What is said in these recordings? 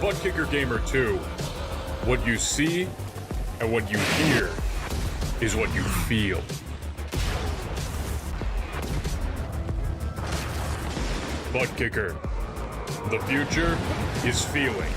ButtKicker Gamer2. What you see and what you hear is what you feel. ButtKicker. The future is feeling.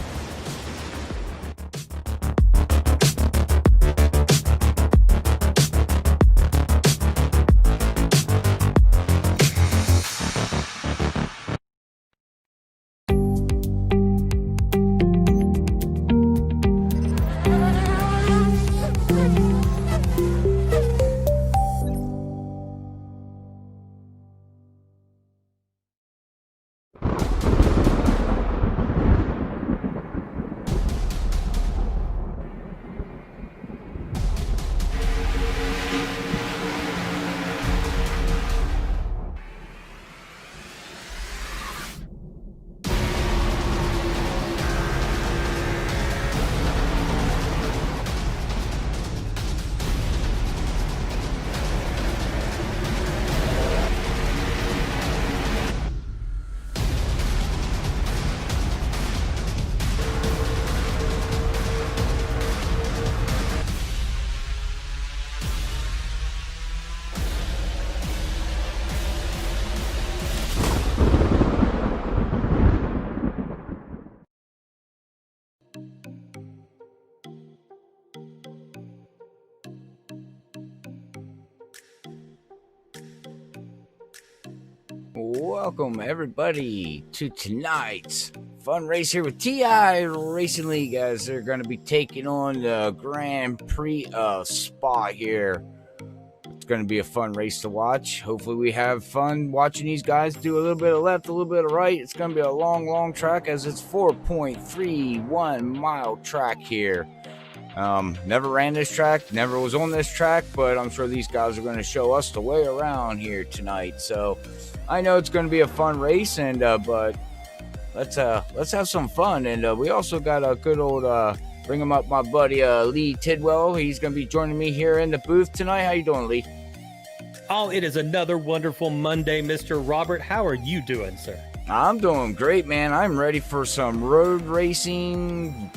Welcome everybody to tonight's fun race here with TI Racing League, as they're going to be taking on the Grand Prix of Spa here. It's going to be a fun race to watch. Hopefully we have fun watching these guys do a little bit of left, a little bit of right. It's going to be a long track, as it's 4.31 mile track here. Never ran this track, never was on this track, but I'm sure these guys are going to show us the way around here tonight. So I know it's going to be a fun race, and but let's have some fun. And we also got a good old bring him up, my buddy Lee Tidwell. He's going to be joining me here in the booth tonight. How you doing, Lee? Oh, it is another wonderful Monday, Mr. Robert. How are you doing, sir? I'm doing great, man. I'm ready for some road racing,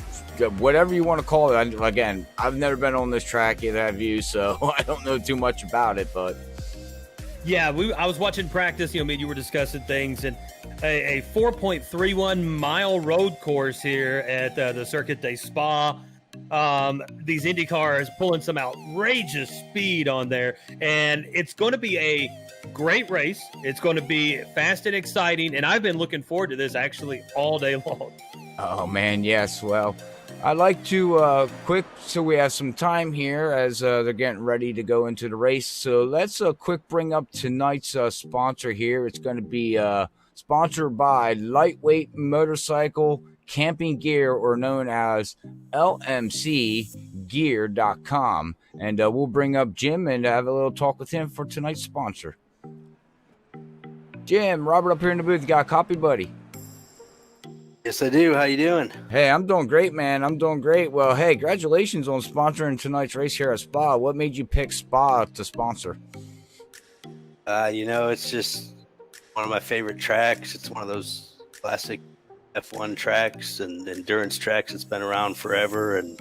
whatever you want to call it. Again, I've never been on this track, either have you, so I don't know too much about it, but yeah, I was watching practice. You were discussing things, and a 4.31 mile road course here at the Circuit de Spa. These Indy cars pulling some outrageous speed on there, and it's going to be a great race. It's going to be fast and exciting, and I've been looking forward to this actually all day long. Oh man, yes. Well, I'd like to so we have some time here as they're getting ready to go into the race. So let's quick bring up tonight's sponsor here. It's going to be sponsored by Lightweight Motorcycle Camping Gear, or known as LMC Gear.com. And we'll bring up Jim and have a little talk with him for tonight's sponsor. Jim, Robert up here in the booth. You got a copy, buddy? Yes, I do. How you doing? Hey, I'm doing great, man. I'm doing great. Well, hey, congratulations on sponsoring tonight's race here at Spa. What made you pick Spa to sponsor? It's just one of my favorite tracks. It's one of those classic F1 tracks and endurance tracks that's been around forever, and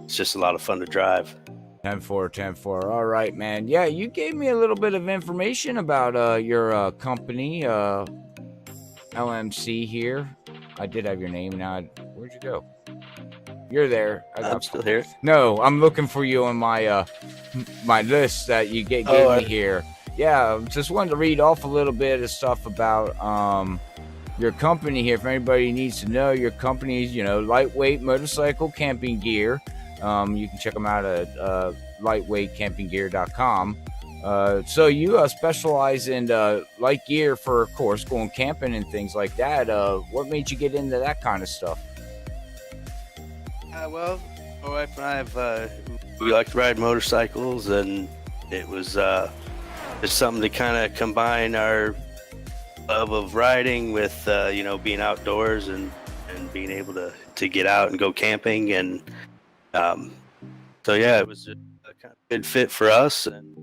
it's just a lot of fun to drive. 10-4. All right, man. Yeah, you gave me a little bit of information about your company, LMC here. I did have your name. Now, where'd you go? You're there. I'm still here. No, I'm looking for you on my my list that you gave me here. Yeah, just wanted to read off a little bit of stuff about your company here. If anybody needs to know, your company's, Lightweight Motorcycle Camping Gear. You can check them out at lightweightcampinggear.com. So you specialize in light gear for, of course, going camping and things like that. What made you get into that kind of stuff? Well, my wife and I we like to ride motorcycles, and it was just something to kind of combine our love of riding with being outdoors and being able to get out and go camping, and so yeah, it was a kind of good fit for us and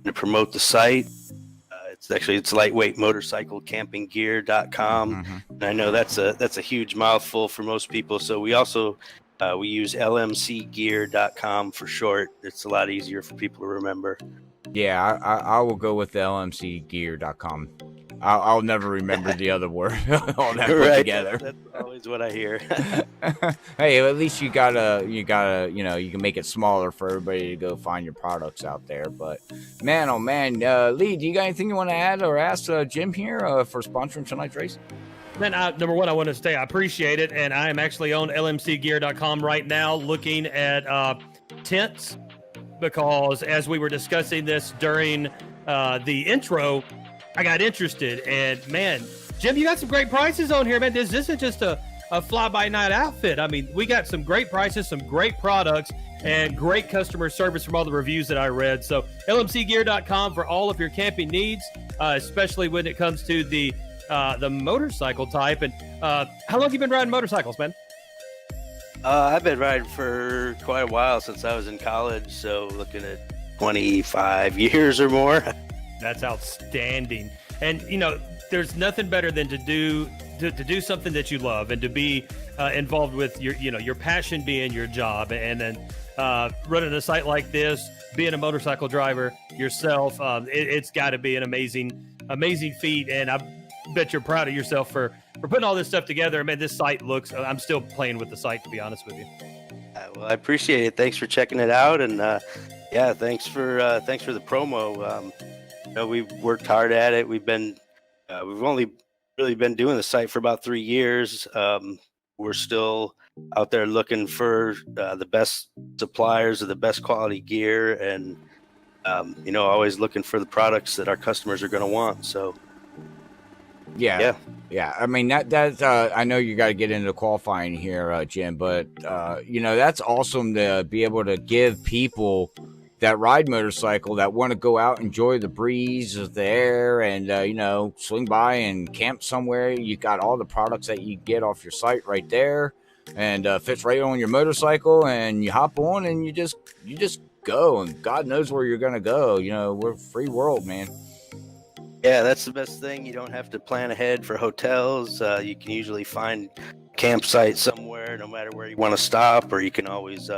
to promote the site. it's lightweightmotorcyclecampinggear.com. And I know that's a huge mouthful for most people. So we also we use LMCgear.com for short. It's a lot easier for people to remember. Yeah, I will go with the LMCgear.com. I'll never remember the other word. All that put together. That's always what I hear. Hey, at least you gotta, you can make it smaller for everybody to go find your products out there. But man, oh man, Lee, do you got anything you want to add or ask Jim here for sponsoring tonight's race? Man, number one, I want to say I appreciate it, and I am actually on lmcgear.com right now looking at tents, because as we were discussing this during the intro, I got interested. And man, Jim, you got some great prices on here, man. This isn't just a fly-by-night outfit. I mean, we got some great prices, some great products, and great customer service from all the reviews that I read. So lmcgear.com for all of your camping needs, especially when it comes to the motorcycle type. And how long have you been riding motorcycles, man? I've been riding for quite a while, since I was in college. So looking at 25 years or more. That's outstanding. And there's nothing better than to do something that you love, and to be involved with your passion being your job, and then running a site like this, being a motorcycle driver yourself. It's got to be an amazing feat, and I bet you're proud of yourself for putting all this stuff together. Man, this site looks, I'm still playing with the site, to be honest with you. Well, I appreciate it. Thanks for checking it out. And thanks for the promo. We've worked hard at it. We've only really been doing the site for about 3 years. We're still out there looking for the best suppliers of the best quality gear, and always looking for the products that our customers are going to want. So yeah. I mean, that I know you got to get into qualifying here, Jim, but that's awesome to be able to give people that ride motorcycle, that want to go out, enjoy the breeze of the air, and swing by and camp somewhere. You got all the products that you get off your site right there, and fits right on your motorcycle, and you hop on and you just go, and God knows where you're gonna go. We're a free world, man. Yeah, that's the best thing. You don't have to plan ahead for hotels. You can usually find a campsite somewhere, no matter where you want to stop, or you can always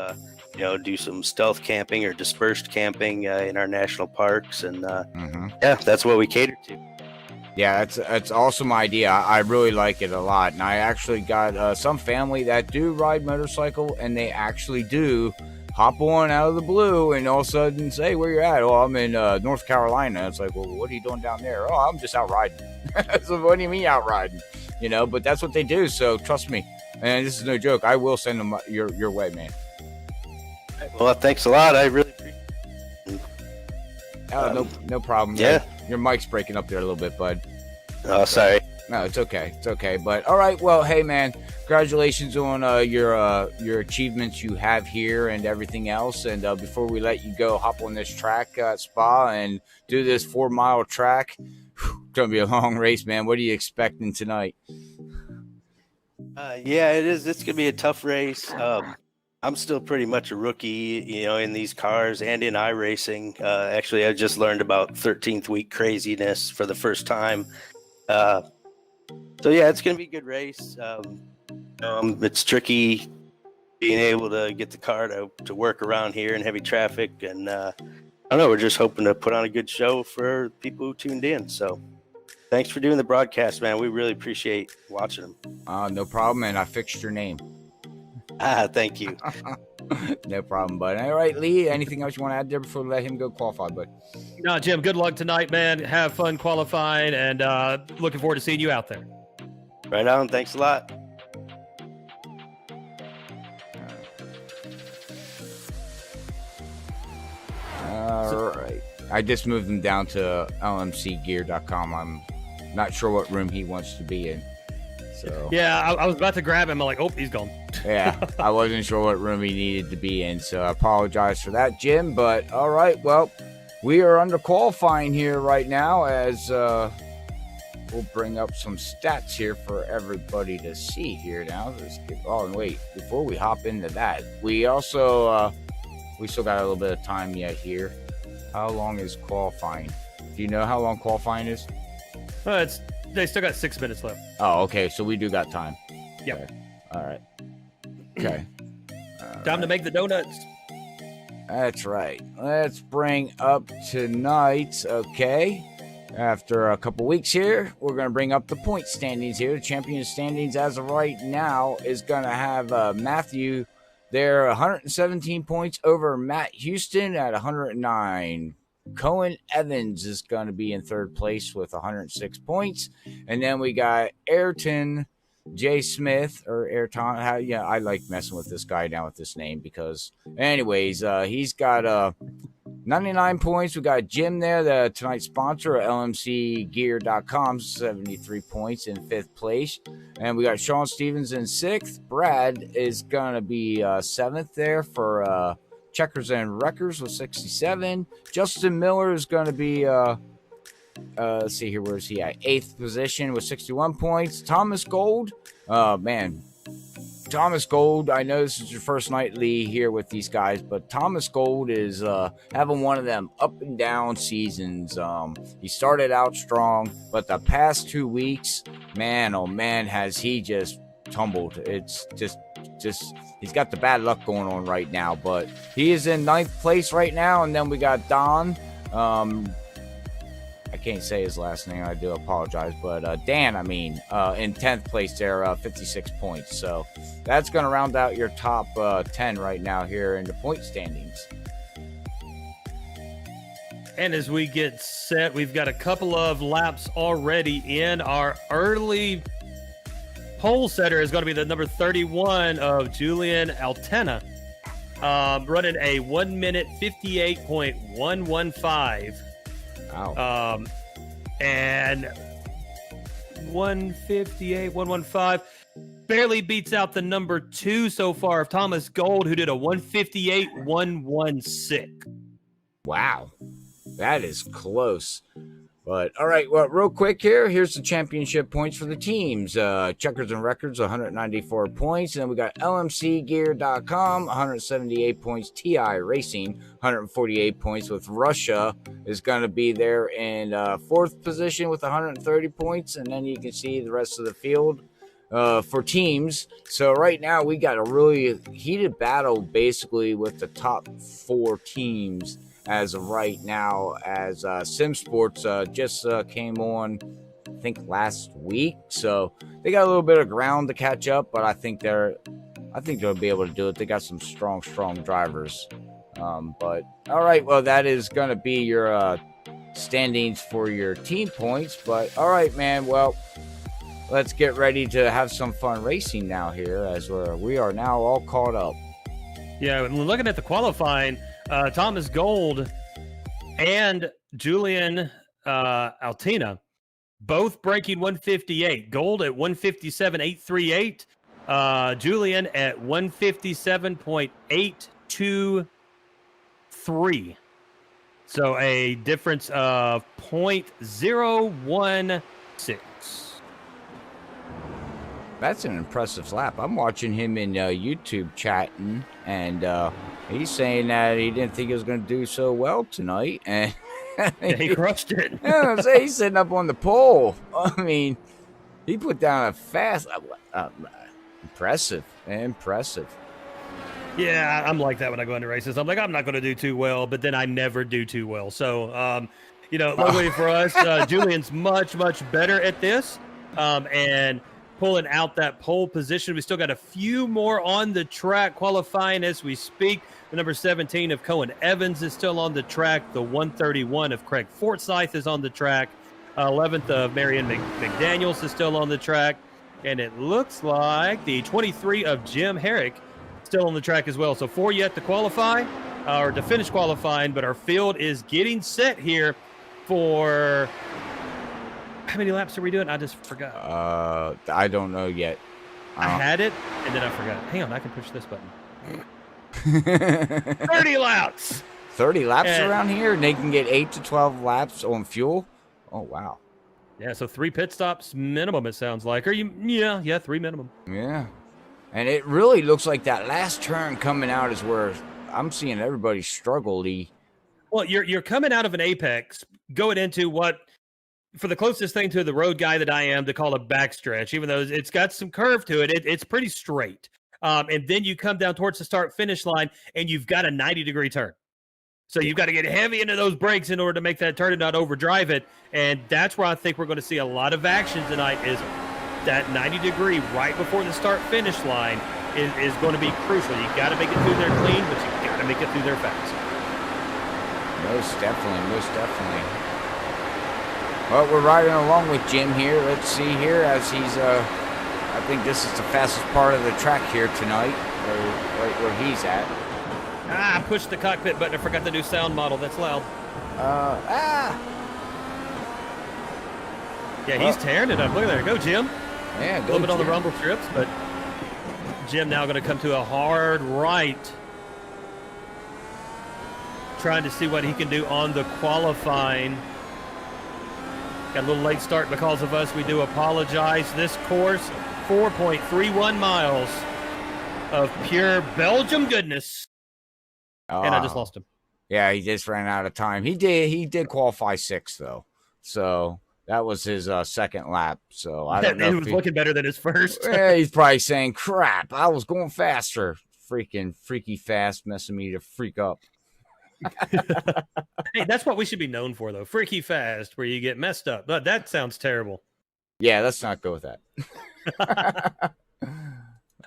do some stealth camping or dispersed camping in our national parks. And that's what we cater to. Yeah, it's awesome idea. I really like it a lot. And I actually got some family that do ride motorcycle, and they actually do hop on out of the blue and all of a sudden say, where you're at? Oh, I'm in North Carolina. It's like, well, what are you doing down there? Oh, I'm just out riding. So what do you mean out riding? But that's what they do. So trust me. And this is no joke. I will send them your way, man. Well, thanks a lot. I really appreciate it. No problem. Yeah. Your mic's breaking up there a little bit, bud. Oh, sorry. No, it's okay. It's okay. But all right. Well, hey, man, congratulations on your achievements you have here and everything else. And before we let you go, hop on this track at Spa and do this 4-mile track. It's going to be a long race, man. What are you expecting tonight? Yeah, it is. It's going to be a tough race. I'm still pretty much a rookie, in these cars and in iRacing. Actually, I just learned about 13th week craziness for the first time. So yeah, it's going to be a good race. It's tricky being able to get the car to work around here in heavy traffic. And I don't know, we're just hoping to put on a good show for people who tuned in. So thanks for doing the broadcast, man. We really appreciate watching them. No problem. And I fixed your name. Thank you. No problem, bud. All right, Lee, anything else you want to add there before we let him go qualify, bud? No, Jim, good luck tonight, man. Have fun qualifying, and looking forward to seeing you out there. Right on. Thanks a lot. All right. I just moved him down to lmcgear.com. I'm not sure what room he wants to be in. So yeah, I was about to grab him. I'm like, oh, he's gone. Yeah, I wasn't sure what room he needed to be in, so I apologize for that, Jim. But all right, well, we are under qualifying here right now, as we'll bring up some stats here for everybody to see here now. And wait, before we hop into that, we also we still got a little bit of time yet here. How long is qualifying? Do you know how long qualifying is? They still got 6 minutes left. Oh, okay. So we do got time. Yep. Okay. All right. Okay. Time to make the donuts. That's right. Let's bring up tonight's, okay. After a couple weeks here, we're going to bring up the point standings here. The champion standings as of right now is going to have Matthew there 117 points over Matt Houston at 109. Cohen Evans is going to be in third place with 106 points. And then we got Ayrton J. Smith or Ayrton. I like messing with this guy now with this name because, anyways, he's got 99 points. We got Jim there, tonight's sponsor of LMCgear.com, 73 points in fifth place. And we got Sean Stevens in sixth. Brad is going to be seventh there for Checkers and Wreckers with 67. Justin Miller is going to be, let's see here, where's he at? Eighth position with 61 points. Thomas Gold, man. Thomas Gold, I know this is your first nightly here with these guys, but Thomas Gold is having one of them up and down seasons. He started out strong, but the past 2 weeks, man, oh man, has he just tumbled. It's just he's got the bad luck going on right now, but he is in ninth place right now. And then we got Don. I can't say his last name. I do apologize, but Dan, in 10th place there, 56 points. So that's going to round out your top 10 right now here in the point standings. And as we get set, we've got a couple of laps already in. Our early pole setter is going to be the number 31 of Julian Altena, running a 1 minute 58.115. Wow. And 158.115 barely beats out the number 2 so far of Thomas Gold, who did a 158.116. Wow. That is close. But, all right, well, real quick here, here's the championship points for the teams. Checkers and Records, 194 points. And then we got LMCgear.com, 178 points. TI Racing, 148 points, with Russia is going to be there in fourth position with 130 points. And then you can see the rest of the field for teams. So right now we got a really heated battle basically with the top 4 teams as of right now, as Sim Sports just came on, I think last week. So they got a little bit of ground to catch up, but I think they'll be able to do it. They got some strong drivers. But all right, well, that is going to be your standings for your team points. But all right, man. Well, let's get ready to have some fun racing now here, as we are now all caught up. Yeah, and looking at the qualifying, Thomas Gold and Julian Altena both breaking 158. Gold at 157.838. Julian at 157.823. So a difference of 0.016. That's an impressive lap. I'm watching him in YouTube chatting, and he's saying that he didn't think he was going to do so well tonight. And Yeah, he crushed it. yeah, he's sitting up on the pole. I mean, he put down a fast, impressive. Yeah, I'm like that when I go into races. I'm like, I'm not going to do too well, but then I never do too well. So, luckily for us, Julian's much better at this, and pulling out that pole position. We still got a few more on the track qualifying as we speak. The number 17 of Cohen Evans is still on the track. The 131 of Craig Forsyth is on the track. 11th of Marion McDaniels is still on the track. And it looks like the 23 of Jim Herrick still on the track as well. So 4 yet to qualify, or to finish qualifying, but our field is getting set here for... How many laps are we doing? I just forgot. I don't know yet. I had it, and then I forgot. Hang on, I can push this button. 30 laps! 30 laps around here, and they can get 8 to 12 laps on fuel? Oh, wow. Yeah, so 3 pit stops minimum, it sounds like. Or 3 minimum. Yeah. And it really looks like that last turn coming out is where I'm seeing everybody struggle. Well, you're coming out of an apex, going into what, for the closest thing to the road guy that I am, to call a backstretch, even though it's got some curve to it, it's pretty straight. And then you come down towards the start-finish line, and you've got a 90-degree turn. So you've got to get heavy into those brakes in order to make that turn and not overdrive it. And that's where I think we're going to see a lot of action tonight, is that 90-degree right before the start-finish line is going to be crucial. You got to make it through there clean, but you got to make it through there fast. Most definitely, most definitely. Well, we're riding along with Jim here. Let's see here as he's, I think this is the fastest part of the track here tonight, right where he's at. I pushed the cockpit button. I forgot the new sound model. That's loud. Yeah, he's tearing it up. Look at there. Go, Jim. Yeah, go, a little bit on the rumble strips, but Jim now going to come to a hard right, trying to see what he can do on the qualifying. Got a little late start because of us. We do apologize. This course, 4.31 miles of pure Belgium goodness. And I just lost him. Yeah, he just ran out of time. He did qualify 6th, though. So that was his second lap. So I don't know. He was looking better than his first. Yeah, he's probably saying, crap, I was going faster. Freaking freaky fast, messing me to freak up. Hey, that's what we should be known for, though. Freaky fast, where you get messed up. But that sounds terrible. Yeah, let's not go with that.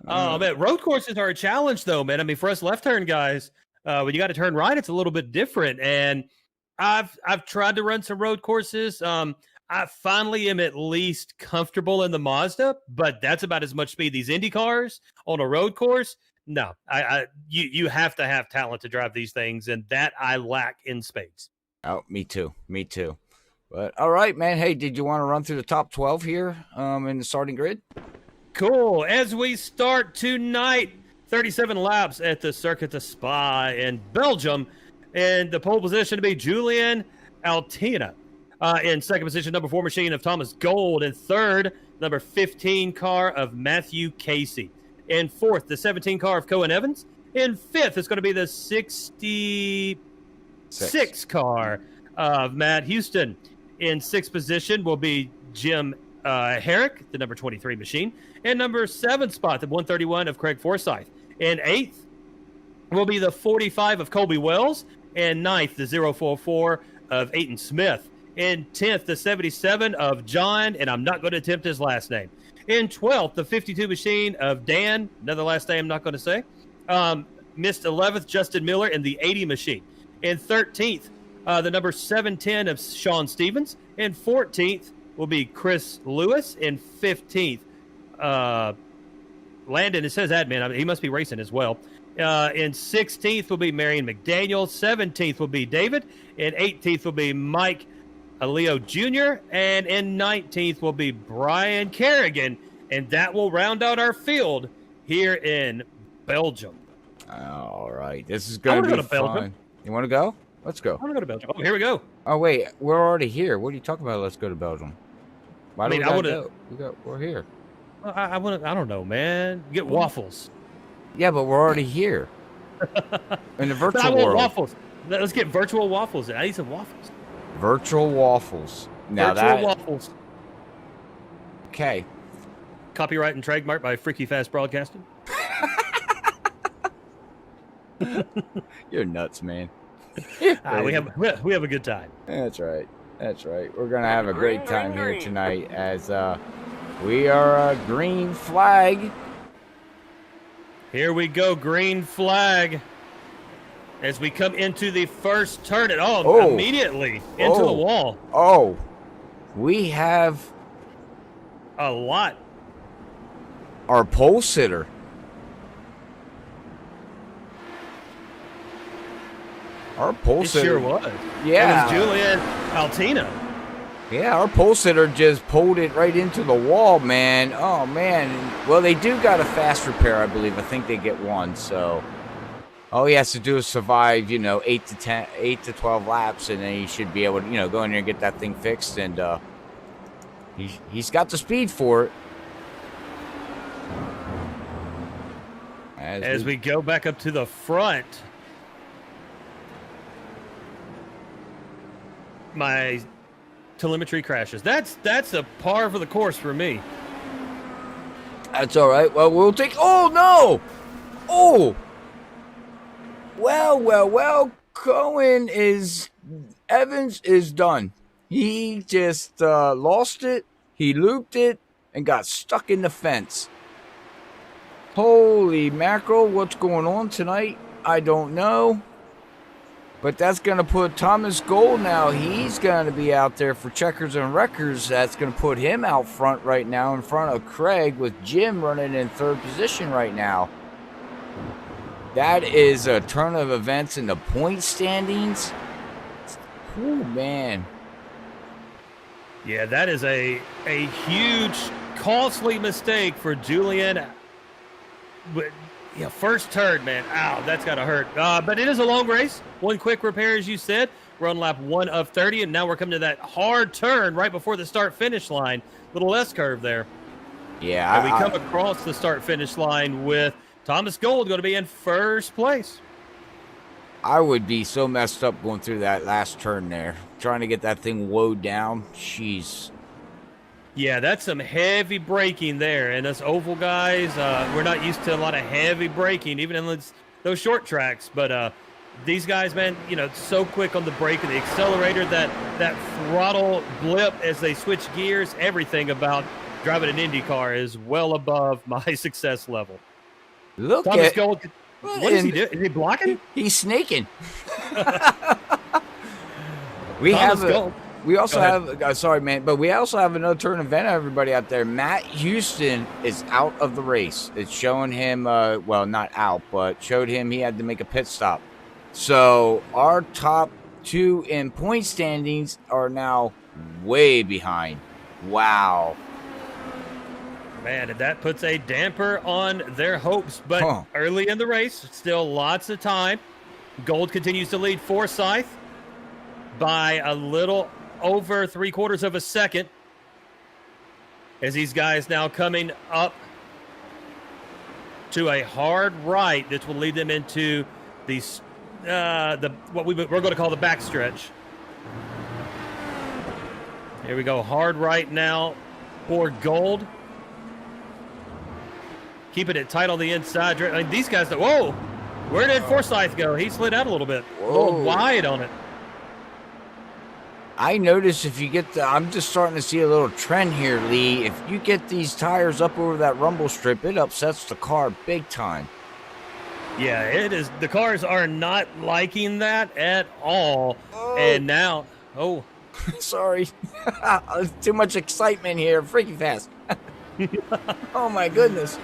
Oh, man. Road courses are a challenge, though, man. I mean, for us left-turn guys, when you got to turn right, it's a little bit different. And I've tried to run some road courses. I finally am at least comfortable in the Mazda, but that's about as much speed. These Indy cars on a road course, no. You have to have talent to drive these things, and that I lack in spades. Oh, me too. Me too. But all right, man. Hey, did you want to run through the top 12 here in the starting grid? Cool. As we start tonight, 37 laps at the Circuit de Spa in Belgium. And the pole position to be Julian Altina. In second position, number 4 machine of Thomas Gold. In third, number 15 car of Matthew Casey. In fourth, the 17 car of Cohen Evans. In fifth, it's going to be the 66 car of Matt Houston. In sixth position will be Jim Herrick, the number 23 machine. And number 7 spot, the 131 of Craig Forsyth. In eighth will be the 45 of Colby Wells. And ninth, the 044 of Aiton Smith. In 10th, the 77 of John, and I'm not going to attempt his last name. In 12th, the 52 machine of Dan, another last name I'm not going to say. Missed 11th, Justin Miller in the 80 machine. In 13th, the number 710 of Sean Stevens. In 14th will be Chris Lewis. In 15th, Landon, it says admin. I mean, he must be racing as well. In 16th will be Marion McDaniel. 17th will be David. In 18th will be Mike Leo Jr. And in 19th will be Brian Kerrigan. And that will round out our field here in Belgium. All right. This is going to be fun. Belgium. You want to go? Let's go. I want to go to Belgium. Oh, here we go. Oh, wait. We're already here. What are you talking about? Let's go to Belgium. Why do we go? We're here. I don't know, man. Get waffles. Yeah, but we're already here. In the virtual I want world. Waffles. Let's get virtual waffles. I need some waffles. Virtual waffles. Now virtual waffles. Okay. Copyright and trademark by Freaky Fast Broadcasting. You're nuts, man. We have a good time. That's right. That's right. We're gonna have a great time here tonight as we are a green flag. Here we go, green flag. As we come into the first turn, immediately into the wall. Oh, we have a lot. Our pole sitter. Our pole sitter. Sure was. Yeah. It was Julian Altina. Yeah, our pole sitter just pulled it right into the wall, man. Oh, man. Well, they do got a fast repair, I believe. I think they get one, so all he has to do is survive, 8 to 12 laps, and then he should be able to, go in there and get that thing fixed, and he's got the speed for it. As we go back up to the front, my telemetry crashes. That's a par for the course for me. That's all right. Well, we'll take. Oh no! Oh. Well. Evans is done. He just lost it. He looped it and got stuck in the fence. Holy mackerel! What's going on tonight? I don't know. But that's going to put Thomas Gold now. He's going to be out there for checkers and wreckers. That's going to put him out front right now in front of Craig with Jim running in third position right now. That is a turn of events in the point standings. Oh, man. Yeah, that is a huge, costly mistake for Julian. Yeah, first turn, man. Ow, that's got to hurt. But it is a long race. One quick repair, as you said. We're on lap 1 of 30, and now we're coming to that hard turn right before the start-finish line. Little S-curve there. Yeah. And we come across the start-finish line with Thomas Gold going to be in first place. I would be so messed up going through that last turn there. Trying to get that thing woed down. Jeez. Yeah, that's some heavy braking there. And us oval guys, we're not used to a lot of heavy braking, even in those short tracks. But these guys, man, you know, so quick on the brake and the accelerator, that throttle blip as they switch gears, everything about driving an Indy car is well above my success level. Look Thomas at Gold, what is he doing? Is he blocking? He's snaking. We also have sorry, man, but we also have another turn event, everybody out there. Matt Houston is out of the race. It's showing him, well, not out, but showed him he had to make a pit stop. So our top 2 in point standings are now way behind. Wow. Man, and that puts a damper on their hopes. But early in the race, still lots of time. Gold continues to lead Forsyth by a little over 3/4 of a second, as these guys now coming up to a hard right that will lead them into these what we're going to call the backstretch. Here we go, hard right now for Gold. Keeping it tight on the inside. I mean, these guys, whoa, where did Forsyth go? He slid out a little bit, a little wide on it. I notice if you get I'm just starting to see a little trend here, Lee. If you get these tires up over that rumble strip, it upsets the car big time. Yeah, it is. The cars are not liking that at all. And now, sorry. Too much excitement here. Freaking fast. Oh, my goodness.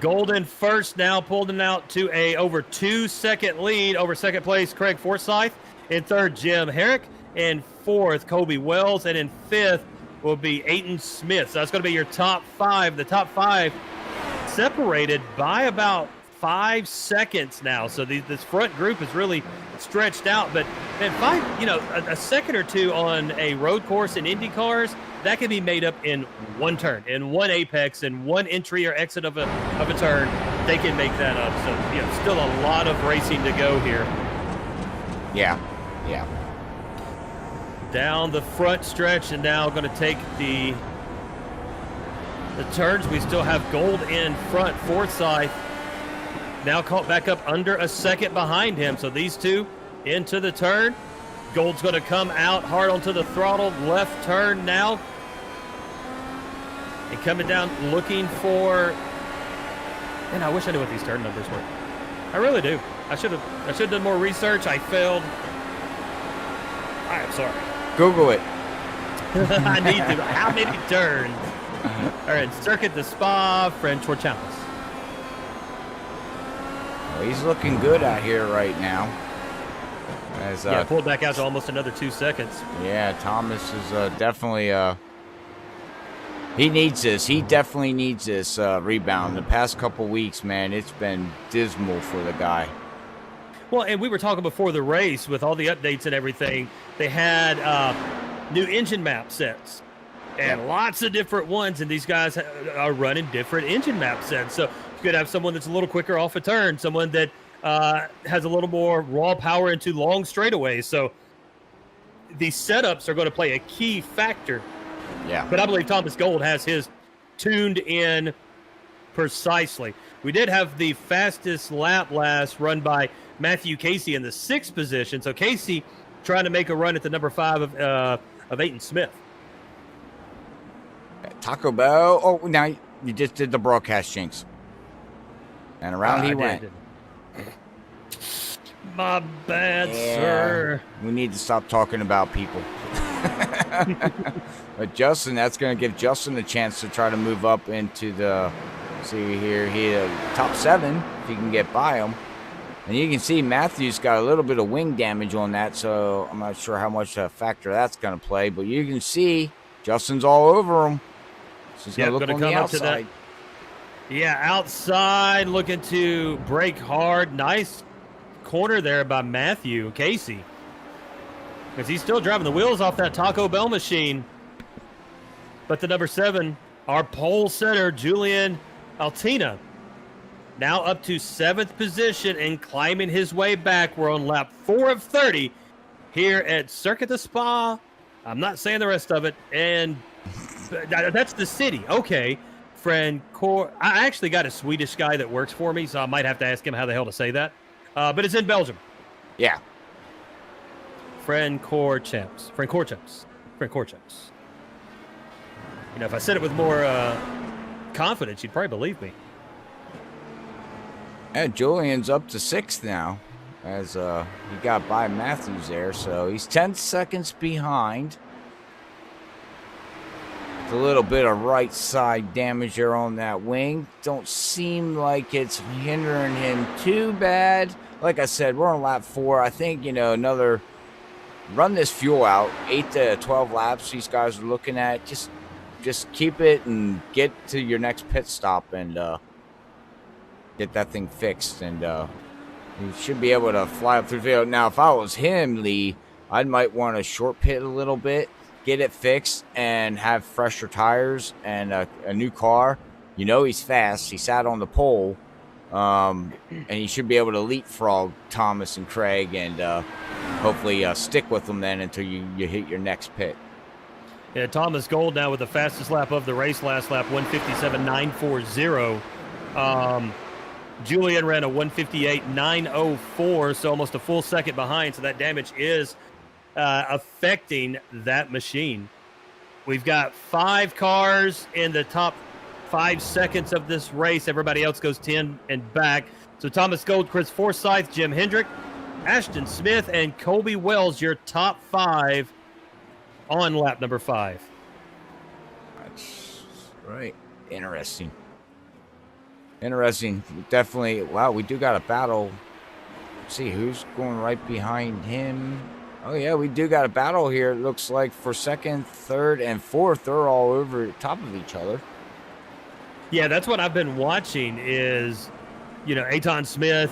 Golden first now, pulled out to a over 2-second lead over second place, Craig Forsyth. In third, Jim Herrick. In fourth, Kobe Wells. And in fifth will be Aiton Smith. So that's going to be your top 5. The top 5 separated by about 5 seconds now. So this front group is really stretched out. But, man, a second or two on a road course in Indy cars, that can be made up in one turn, in one apex, in one entry or exit of a turn. They can make that up. So, still a lot of racing to go here. Yeah. Down the front stretch, and now going to take the turns. We still have Gold in front. Forsyth now caught back up under a second behind him. So these two into the turn. Gold's going to come out hard onto the throttle. Left turn now. And coming down looking for... Man, I wish I knew what these turn numbers were. I really do. I should have done more research. I failed. I am sorry. Google it. I need to. How many turns are in Circuit de Spa, French Forchalis? Well, he's looking good out here right now. Pulled back out to almost another 2 seconds. Yeah, Thomas is definitely... he needs this. He definitely needs this rebound. The past couple weeks, man, it's been dismal for the guy. Well, and we were talking before the race with all the updates and everything. They had new engine map sets and lots of different ones, and these guys are running different engine map sets. So you could have someone that's a little quicker off a turn, someone that has a little more raw power into long straightaways. So these setups are going to play a key factor. Yeah. But I believe Thomas Gold has his tuned in precisely. We did have the fastest lap last run by Matthew Casey in the 6th position. So Casey trying to make a run at the number 5 of Aiton Smith. Taco Bell. Oh, now you just did the broadcast, Jinx. And around he went. My bad, sir. We need to stop talking about people. But Justin, that's going to give Justin a chance to try to move up into the, see here, top 7, if you can get by him. And you can see Matthew's got a little bit of wing damage on that, so I'm not sure how much a factor that's going to play. But you can see Justin's all over him. So he's going to look on the outside. Yeah, outside, looking to break hard. Nice corner there by Matthew Casey. Because he's still driving the wheels off that Taco Bell machine. But the number 7, our pole setter, Julian Altina, now up to 7th position and climbing his way back. We're on lap 4 of 30 here at Circuit de Spa. I'm not saying the rest of it. And that's the city. Okay. I actually got a Swedish guy that works for me, so I might have to ask him how the hell to say that. But it's in Belgium. Yeah. Francorchamps. You know, if I said it with more confidence, you'd probably believe me. And Julian's up to 6th now, as he got by Matthews there, so he's 10 seconds behind. It's a little bit of right side damage there on that wing. Don't seem like it's hindering him too bad. Like I said, we're on lap 4. I think, another run this fuel out, 8 to 12 laps these guys are looking at. Just keep it and get to your next pit stop and get that thing fixed. And you should be able to fly up through the field. Now, if I was him, Lee, I might want to short pit a little bit, get it fixed, and have fresher tires and a new car. He's fast. He sat on the pole. And he should be able to leapfrog Thomas and Craig and hopefully stick with them then until you hit your next pit. Yeah, Thomas Gold now with the fastest lap of the race last lap, 157.940. Julian ran a 158.904, so almost a full second behind, so that damage is affecting that machine. We've got 5 cars in the top 5 seconds of this race. Everybody else goes 10 and back. So Thomas Gold, Chris Forsyth, Jim Hendrick, Ashton Smith, and Colby Wells, your top 5 on lap number 5. That's right. Interesting. Definitely. Wow, we do got a battle. Let's see who's going right behind him. Oh, yeah, we do got a battle here. It looks like for 2nd, 3rd, and 4th, they're all over top of each other. Yeah, that's what I've been watching is, Aton Smith,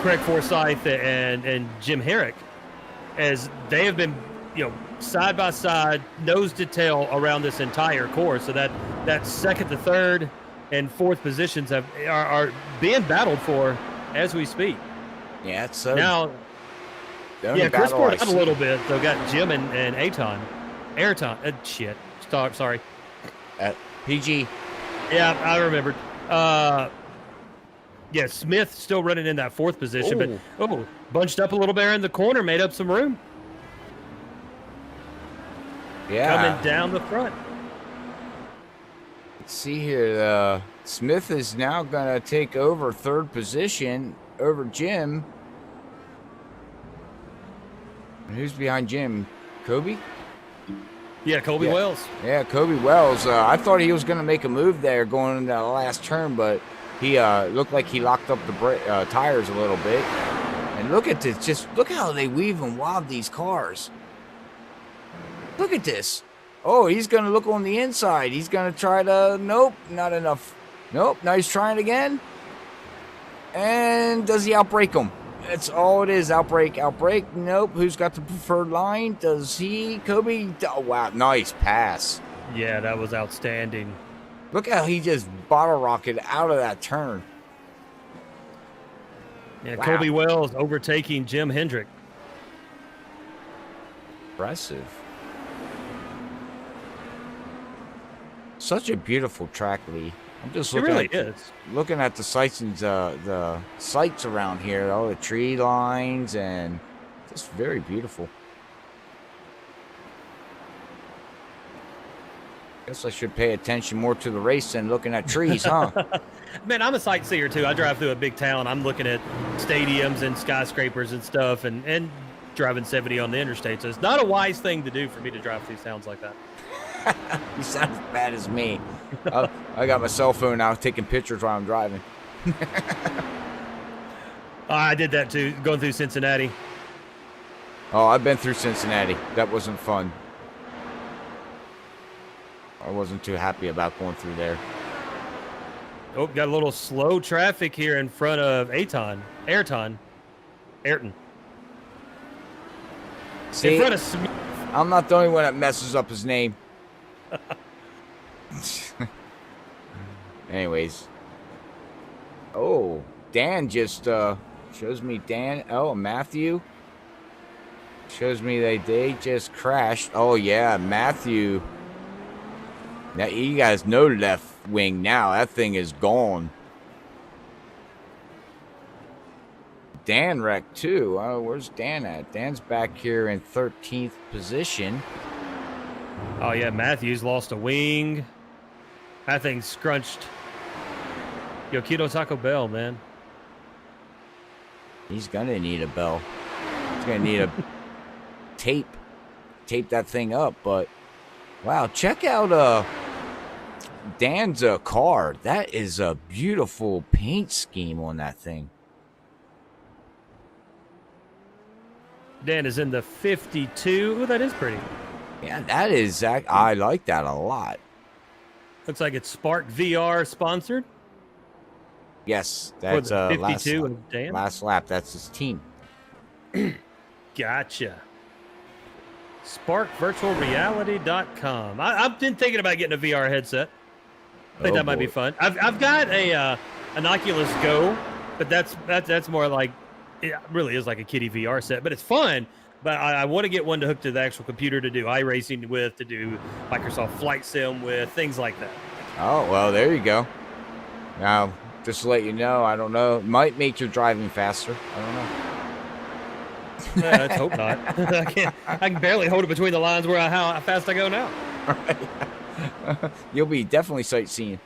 Craig Forsyth, and Jim Herrick, as they have been, side by side, nose to tail around this entire course. So that 2nd to 3rd and 4th positions are being battled for as we speak. Yeah, it's now. Yeah, Chris poured out a little bit. So got Jim and Aton. Sorry. PG. Yeah, I remembered. Yeah, Smith still running in that 4th position, but bunched up a little bit in the corner, made up some room. Yeah. Coming down the front. Let's see here. Smith is now going to take over 3rd position over Jim. And who's behind Jim? Kobe? Yeah, Colby Wells. Yeah, Kobe Wells. I thought he was going to make a move there going into that last turn, but he looked like he locked up the tires a little bit. And look at this. Just look how they weave and wob these cars. Look at this. Oh, he's going to look on the inside. He's going to try to... Nope, not enough. Nope, now he's trying again. And does he outbrake him? That's all it is. Outbrake. Nope. Who's got the preferred line? Does he? Kobe? Oh, wow. Nice pass. Yeah, that was outstanding. Look how he just bottle rocketed out of that turn. Yeah, wow. Colby Wells overtaking Jim Hendrick. Impressive. Such a beautiful track, Lee. I'm just It looking really at is. looking at the sights and the sights around here, all the tree lines, and just very beautiful. Guess I should pay attention more to the race than looking at trees, huh? Man, I'm a sightseer too. I drive through a big town. I'm looking at stadiums and skyscrapers and stuff, and driving 70 on the interstate. So it's not a wise thing to do for me to drive through towns like that. You sound as bad as me. I got my cell phone out taking pictures while I'm driving. I did that too, going through Cincinnati. Oh, I've been through Cincinnati. That wasn't fun. I wasn't too happy about going through there. Oh, got a little slow traffic here in front of Ayrton. See, In front of Smith. I'm not the only one that messes up his name. Anyways. Oh, Dan just shows me Dan. Oh, Matthew shows me they just crashed. Oh yeah, Matthew. Now you guys know left wing now. That thing is gone. Dan wrecked too. Oh, where's Dan at? Dan's back here in 13th position. Oh yeah, Matthews lost a wing. That thing scrunched. Yo, Keto Taco Bell, man. He's gonna need a bell. He's gonna need a tape that thing up. But wow, check out Dan's car. That is a beautiful paint scheme on that thing. Dan is in the 52. Ooh, that is pretty. Yeah, that is. I like that a lot. Looks like it's Spark VR sponsored. Yes, For that's the 52 of Dan. last lap. That's his team. Gotcha. SparkVirtualReality.com. I've been thinking about getting a VR headset. I think that might be fun. I've got an Oculus Go, but that's more like, it really is like a kiddie VR set, but it's fun. But I want to get one to hook to the actual computer to do iRacing with, to do Microsoft Flight Sim with, things like that. Oh, well, there you go. Now, just to let you know, I don't know. It might make your driving faster. I don't know. Let's hope not. I can barely hold it between the lines where how fast I go now. You'll be definitely sightseeing.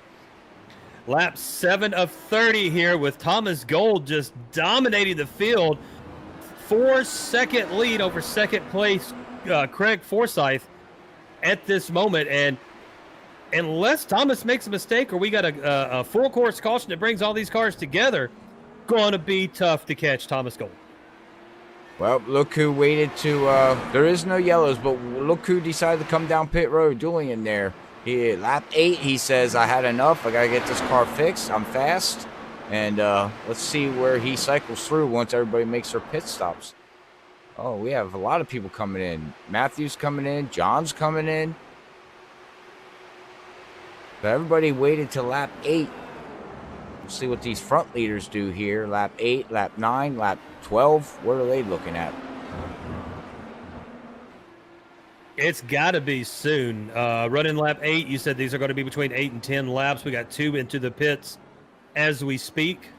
Lap 7 of 30 here with Thomas Gold just dominating the field. 4-second lead over second place Craig Forsyth at this moment. And unless Thomas makes a mistake or we got a full course caution that brings all these cars together, going to be tough to catch Thomas Gold. Well, look who waited to, there is no yellows, but look who decided to come down pit road, Julian there. He, lap 8, he says, I had enough. I got to get this car fixed. I'm fast. And let's see where he cycles through once everybody makes their pit stops. Oh, we have a lot of people coming in. Matthew's coming in. John's coming in. But everybody waited till lap 8. We'll see what these front leaders do here. Lap 8, lap 9, lap 12. What are they looking at? It's got to be soon. Running lap 8, you said these are going to be between 8 and 10 laps. We got 2 into the pits as we speak.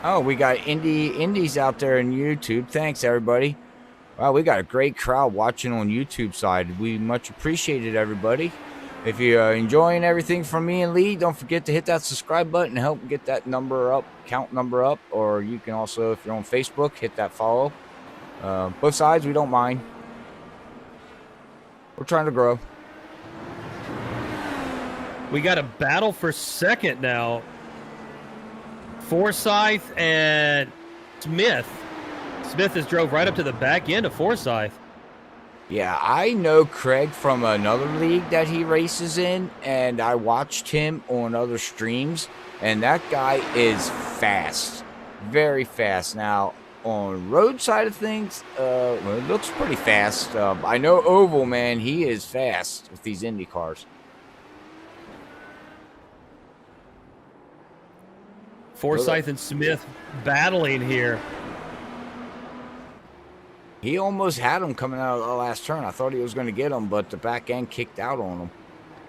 Oh, we got indies out there in YouTube. Thanks, everybody. Wow, we got a great crowd watching on YouTube side. We much appreciate it, everybody. If you're enjoying everything from me and Lee, don't forget to hit that subscribe button and help get that number up, count number up. Or you can also, if you're on Facebook, hit that follow. Both sides, we don't mind. We're trying to grow. We got a battle for second now. Forsyth and Smith. Smith has drove right up to the back end of Forsyth. Yeah, I know Craig from another league that he races in, and I watched him on other streams, and that guy is fast. Very fast. Now, on road side of things, well, it looks pretty fast. I know Oval, man, he is fast with these Indy cars. Forsyth and Smith battling here. He almost had him coming out of the last turn. I thought he was going to get him, but the back end kicked out on him.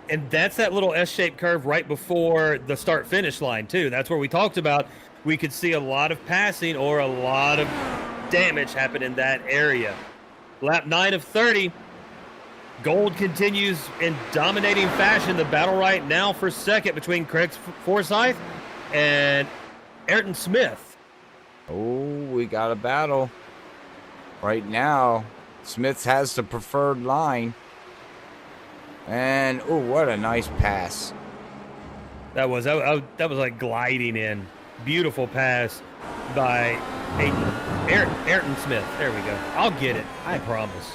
And that's that little S-shaped curve right before the start-finish line, too. That's where we talked about we could see a lot of passing or a lot of damage happen in that area. Lap 9 of 30. Gold continues in dominating fashion. The battle right now for second between Craig Forsyth and Ayrton Smith. Oh, we got a battle. Right now, Smith has the preferred line. And, oh, what a nice pass. That was like gliding in. Beautiful pass by Ayrton Smith. There we go. I'll get it. I promise.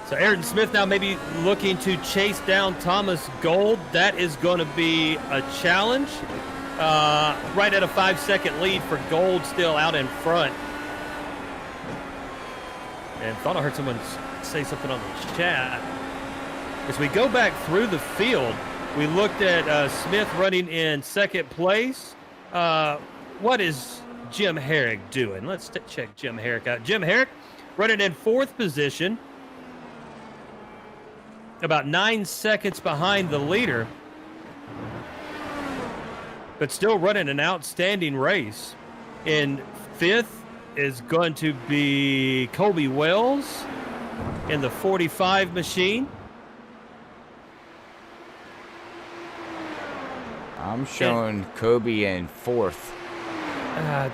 So Ayrton Smith now maybe looking to chase down Thomas Gold. That is going to be a challenge. Right at a 5-second lead for Gold, still out in front. And thought I heard someone say something on the chat. As we go back through the field, we looked at Smith running in second place. What is Jim Herrick doing? Let's check Jim Herrick out. Jim Herrick running in fourth position, about 9 seconds behind the leader, but still running an outstanding race. In fifth is going to be Colby Wells in the 45 machine. I'm showing Kobe in fourth.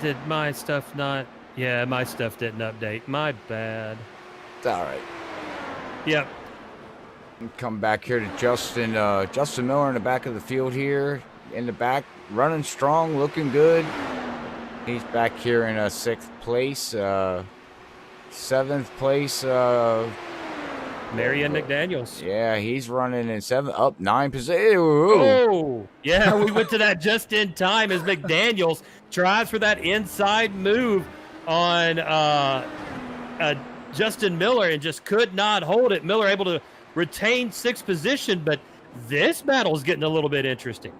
Did my stuff not? Yeah, my stuff didn't update. My bad. It's all right. Yep. Come back here to Justin. Justin Miller in the back of the field here. In the back, running strong, looking good. He's back here in sixth place. Seventh place. Marion McDaniels. Yeah, he's running in up 9 position. Oh, yeah, we went to that just in time as McDaniels tries for that inside move on Justin Miller and just could not hold it. Miller able to retain sixth position, but this battle is getting a little bit interesting.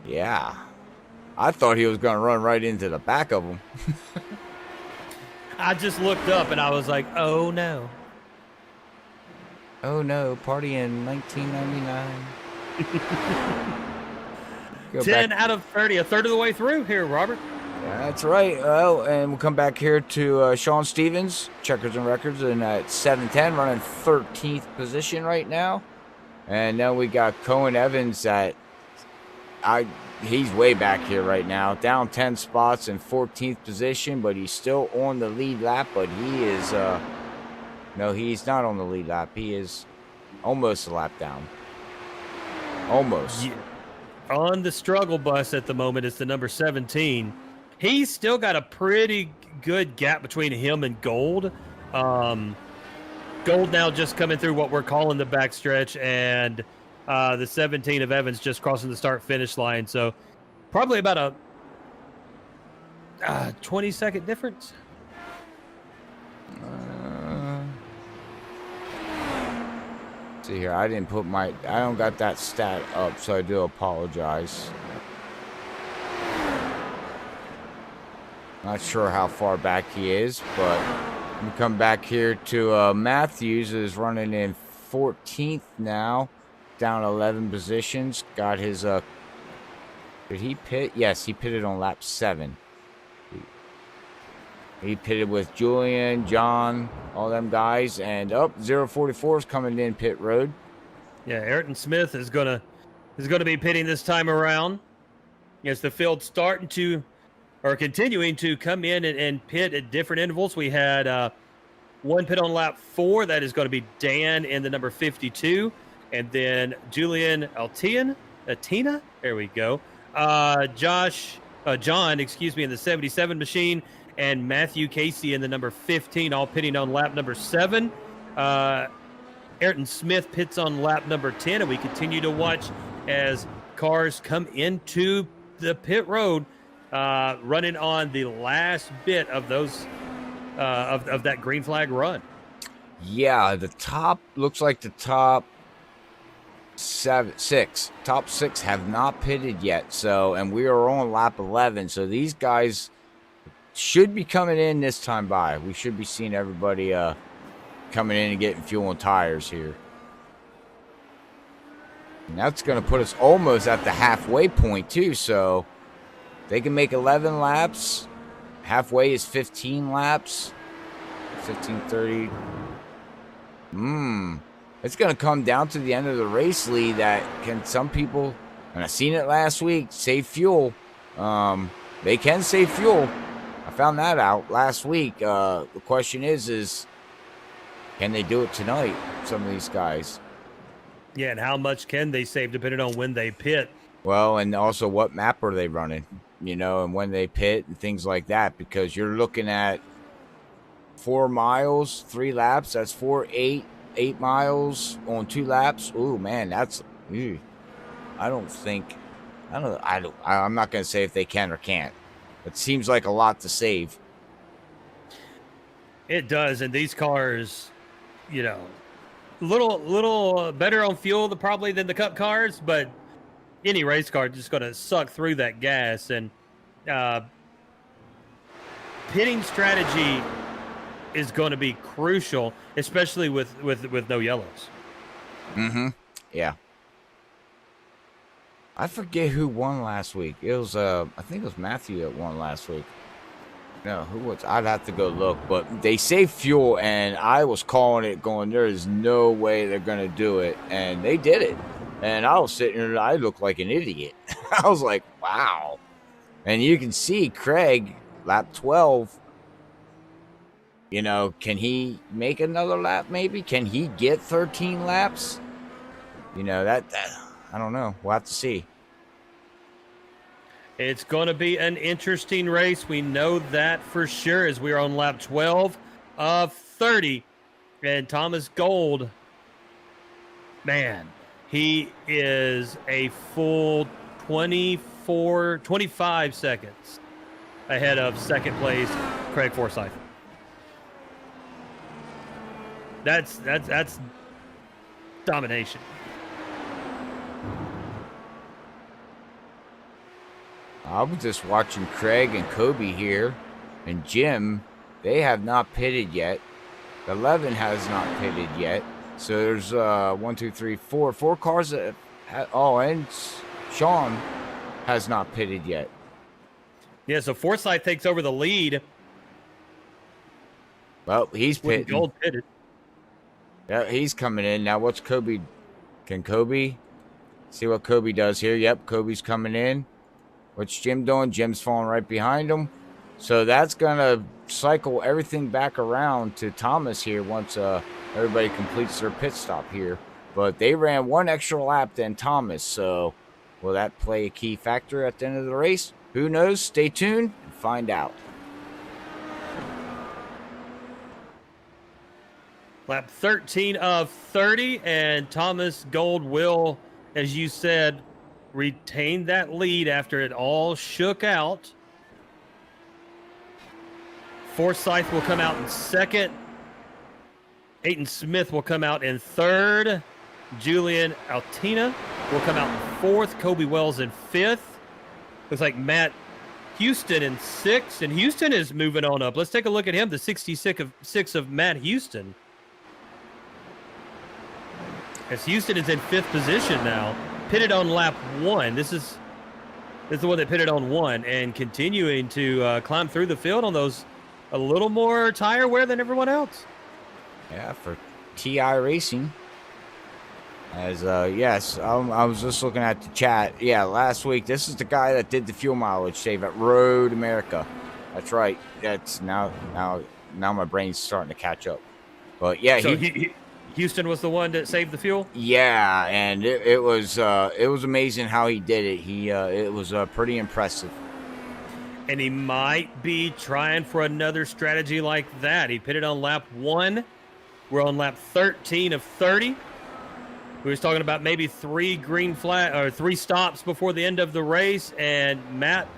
Yeah. I thought he was going to run right into the back of him. I just looked up and I was like, oh no. Oh no, party in 1999. 10 out of 30, a third of the way through here, Robert. That's right. Well, and we'll come back here to Sean Stevens, Checkers and Records, and at 7:10, running 13th position right now. And then we got Cohen Evans at he's way back here right now, down 10 spots in 14th position, but he's still on the lead lap. But he is no, he's not on the lead lap. He is almost a lap down. Almost. Yeah. On the struggle bus at the moment is the number 17. He's still got a pretty good gap between him and Gold. Gold now just coming through what we're calling the backstretch, and the 17 of Evans just crossing the start-finish line. So probably about a 20-second difference. See here, I don't got that stat up, so I do apologize. Not sure how far back he is, but we come back here to Matthews, is running in 14th now, down 11 positions. Got his did he pit? Yes, he pitted on lap 7. He pitted with Julian, John, all them guys, and 044 is coming in pit road. Yeah, Ayrton Smith is gonna be pitting this time around. As the field continuing to come in and pit at different intervals. We had one pit on lap 4. That is going to be Dan in the number 52, and then Julian Atina. There we go. John, excuse me, in the 77 machine. And Matthew Casey in the number 15, all pitting on lap number 7. Ayrton Smith pits on lap number 10, and we continue to watch as cars come into the pit road, running on the last bit of those of that green flag run. Yeah, the top looks like the top 6 have not pitted yet. So, and we are on lap 11. So these guys should be coming in this time by. We should be seeing everybody coming in and getting fuel and tires here. And that's going to put us almost at the halfway point, too. So they can make 11 laps. Halfway is 15 laps. 15:30. It's going to come down to the end of the race, Lee, that can some people, and I seen it last week, save fuel. They can save fuel. I found that out last week. The question is can they do it tonight, some of these guys? Yeah, and how much can they save depending on when they pit? Well, and also what map are they running, and when they pit and things like that, because you're looking at 4 miles, 3 laps. That's 8 miles on 2 laps. Ooh, man, that's. I'm not going to say if they can or can't. It seems like a lot to save. It does, and these cars, little better on fuel probably than the Cup cars, but any race car just going to suck through that gas. And pitting strategy is going to be crucial, especially with no yellows. Yeah. I forget who won last week. It was I think it was Matthew that won last week. No, who was? I'd have to go look, but they saved fuel, and I was calling it, going, there is no way they're gonna do it, and they did it. And I was sitting there, I looked like an idiot. I was like, wow. And you can see Craig, lap 12. Can he make another lap? Maybe can he get 13 laps? That I don't know. We'll have to see. It's going to be an interesting race. We know that for sure as we are on lap 12 of 30. And Thomas Gold, man, he is a full 25 seconds ahead of second place Craig Forsyth. That's domination. I was just watching Craig and Kobe here, and Jim. They have not pitted yet. 11 has not pitted yet. So there's 1, 2, 3, 4 cars that. And Sean has not pitted yet. Yeah, so Forsyth takes over the lead. Well, he's pitting. Gold pitted. Yeah, he's coming in now. What's Kobe? Can Kobe see what Kobe does here? Yep, Kobe's coming in. What's Jim doing? Jim's falling right behind him. So that's going to cycle everything back around to Thomas here once everybody completes their pit stop here. But they ran 1 extra lap than Thomas. So will that play a key factor at the end of the race? Who knows? Stay tuned and find out. Lap 13 of 30, and Thomas Gold will, as you said, retain that lead after it all shook out. Forsyth will come out in second. Aiton Smith will come out in third. Julian Altina will come out in fourth. Kobe Wells in fifth. Looks like Matt Houston in sixth, and Houston is moving on up. Let's take a look at him, the 66 of Matt Houston. As Houston is in fifth position now, pitted on lap 1. This is the one that pitted on 1 and continuing to climb through the field on those a little more tire wear than everyone else. Yeah, for TI Racing. As yes, I was just looking at the chat. Yeah, last week, this is the guy that did the fuel mileage save at Road America. That's right. That's now my brain's starting to catch up. But yeah, so Houston was the one that saved the fuel? Yeah, and it was amazing how he did it. It was pretty impressive. And he might be trying for another strategy like that. He pitted on lap 1. We're on lap 13 of 30. We was talking about maybe 3 stops before the end of the race, and Matt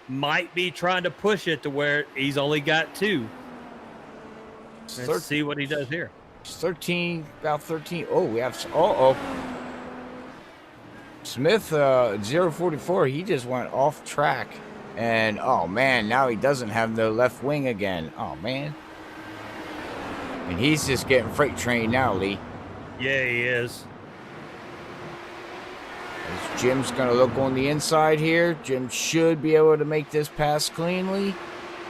might be trying to push it to where he's only got 2. Let's see what he does here. 13, about 13. Oh, we have. Smith 044. He just went off track. And, oh, man, now he doesn't have the left wing again. Oh, man. And he's just getting freight trained now, Lee. Yeah, he is. As Jim's going to look on the inside here. Jim should be able to make this pass cleanly.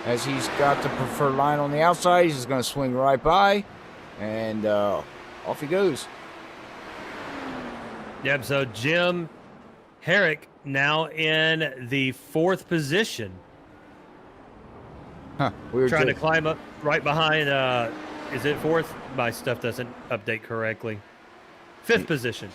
As he's got the preferred line on the outside, he's just going to swing right by. And off he goes. Yep, so Jim Herrick now in the 4th position. Huh, we were Trying to climb up right behind, is it 4th? My stuff doesn't update correctly. 5th position.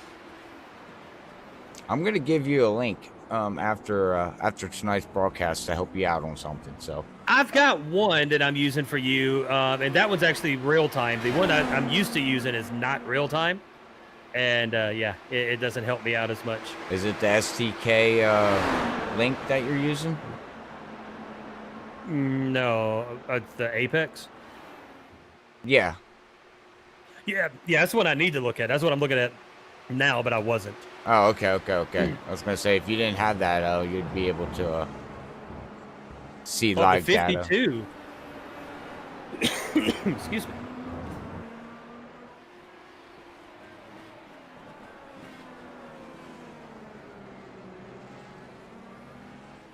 I'm going to give you a link after tonight's broadcast to help you out on something. So I've got one that I'm using for you, and that one's actually real time. The one I'm used to using is not real time, and yeah, it doesn't help me out as much. Is it the STK link that you're using? No, the Apex. Yeah. Yeah, that's what I need to look at. That's what I'm looking at now, but I wasn't. Oh, okay. I was gonna say if you didn't have that, you'd be able to see live the data. 52. Excuse me.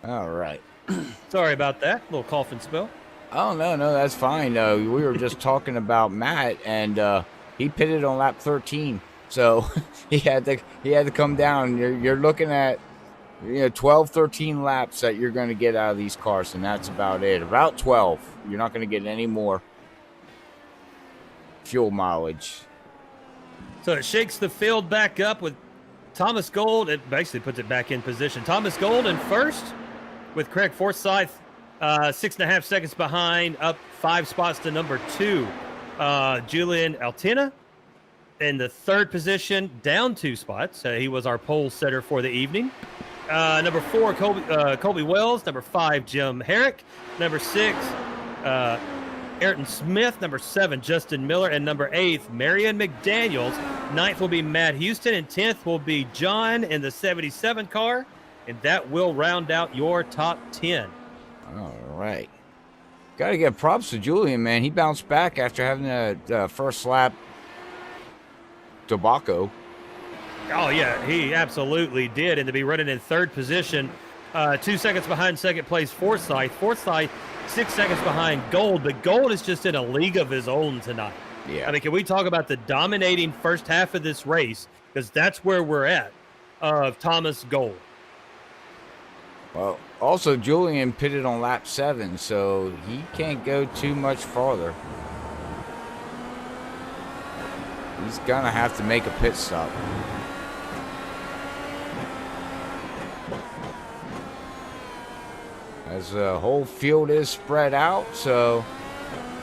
All right. Sorry about that. Little coughing spell. Oh no, that's fine. We were just talking about Matt, and he pitted on lap 13, so he had to come down. You're looking at 12, 13 laps that you're going to get out of these cars, and that's about it. About 12. You're not going to get any more fuel mileage. So it shakes the field back up with Thomas Gold. It basically puts it back in position. Thomas Gold in first with Craig Forsyth, 6.5 seconds behind, up 5 spots to number 2. Julian Altina in the 3rd position, down 2 spots. He was our pole setter for the evening. Number 4, Colby Wells. Number 5, Jim Herrick. Number 6, Ayrton Smith. Number 7, Justin Miller. And number 8, Marion McDaniels. 9th will be Matt Houston. And 10th will be John in the 77 car. And that will round out your top 10. All right. Got to give props to Julian, man. He bounced back after having a first lap debacle. Oh, yeah, he absolutely did. And to be running in 3rd position, 2 seconds behind second place Forsyth. Forsyth, 6 seconds behind Gold. But Gold is just in a league of his own tonight. Yeah. I mean, can we talk about the dominating first half of this race? Because that's where we're at, of Thomas Gold. Well, also Julian pitted on lap 7, so he can't go too much farther. He's gonna have to make a pit stop. As the whole field is spread out, so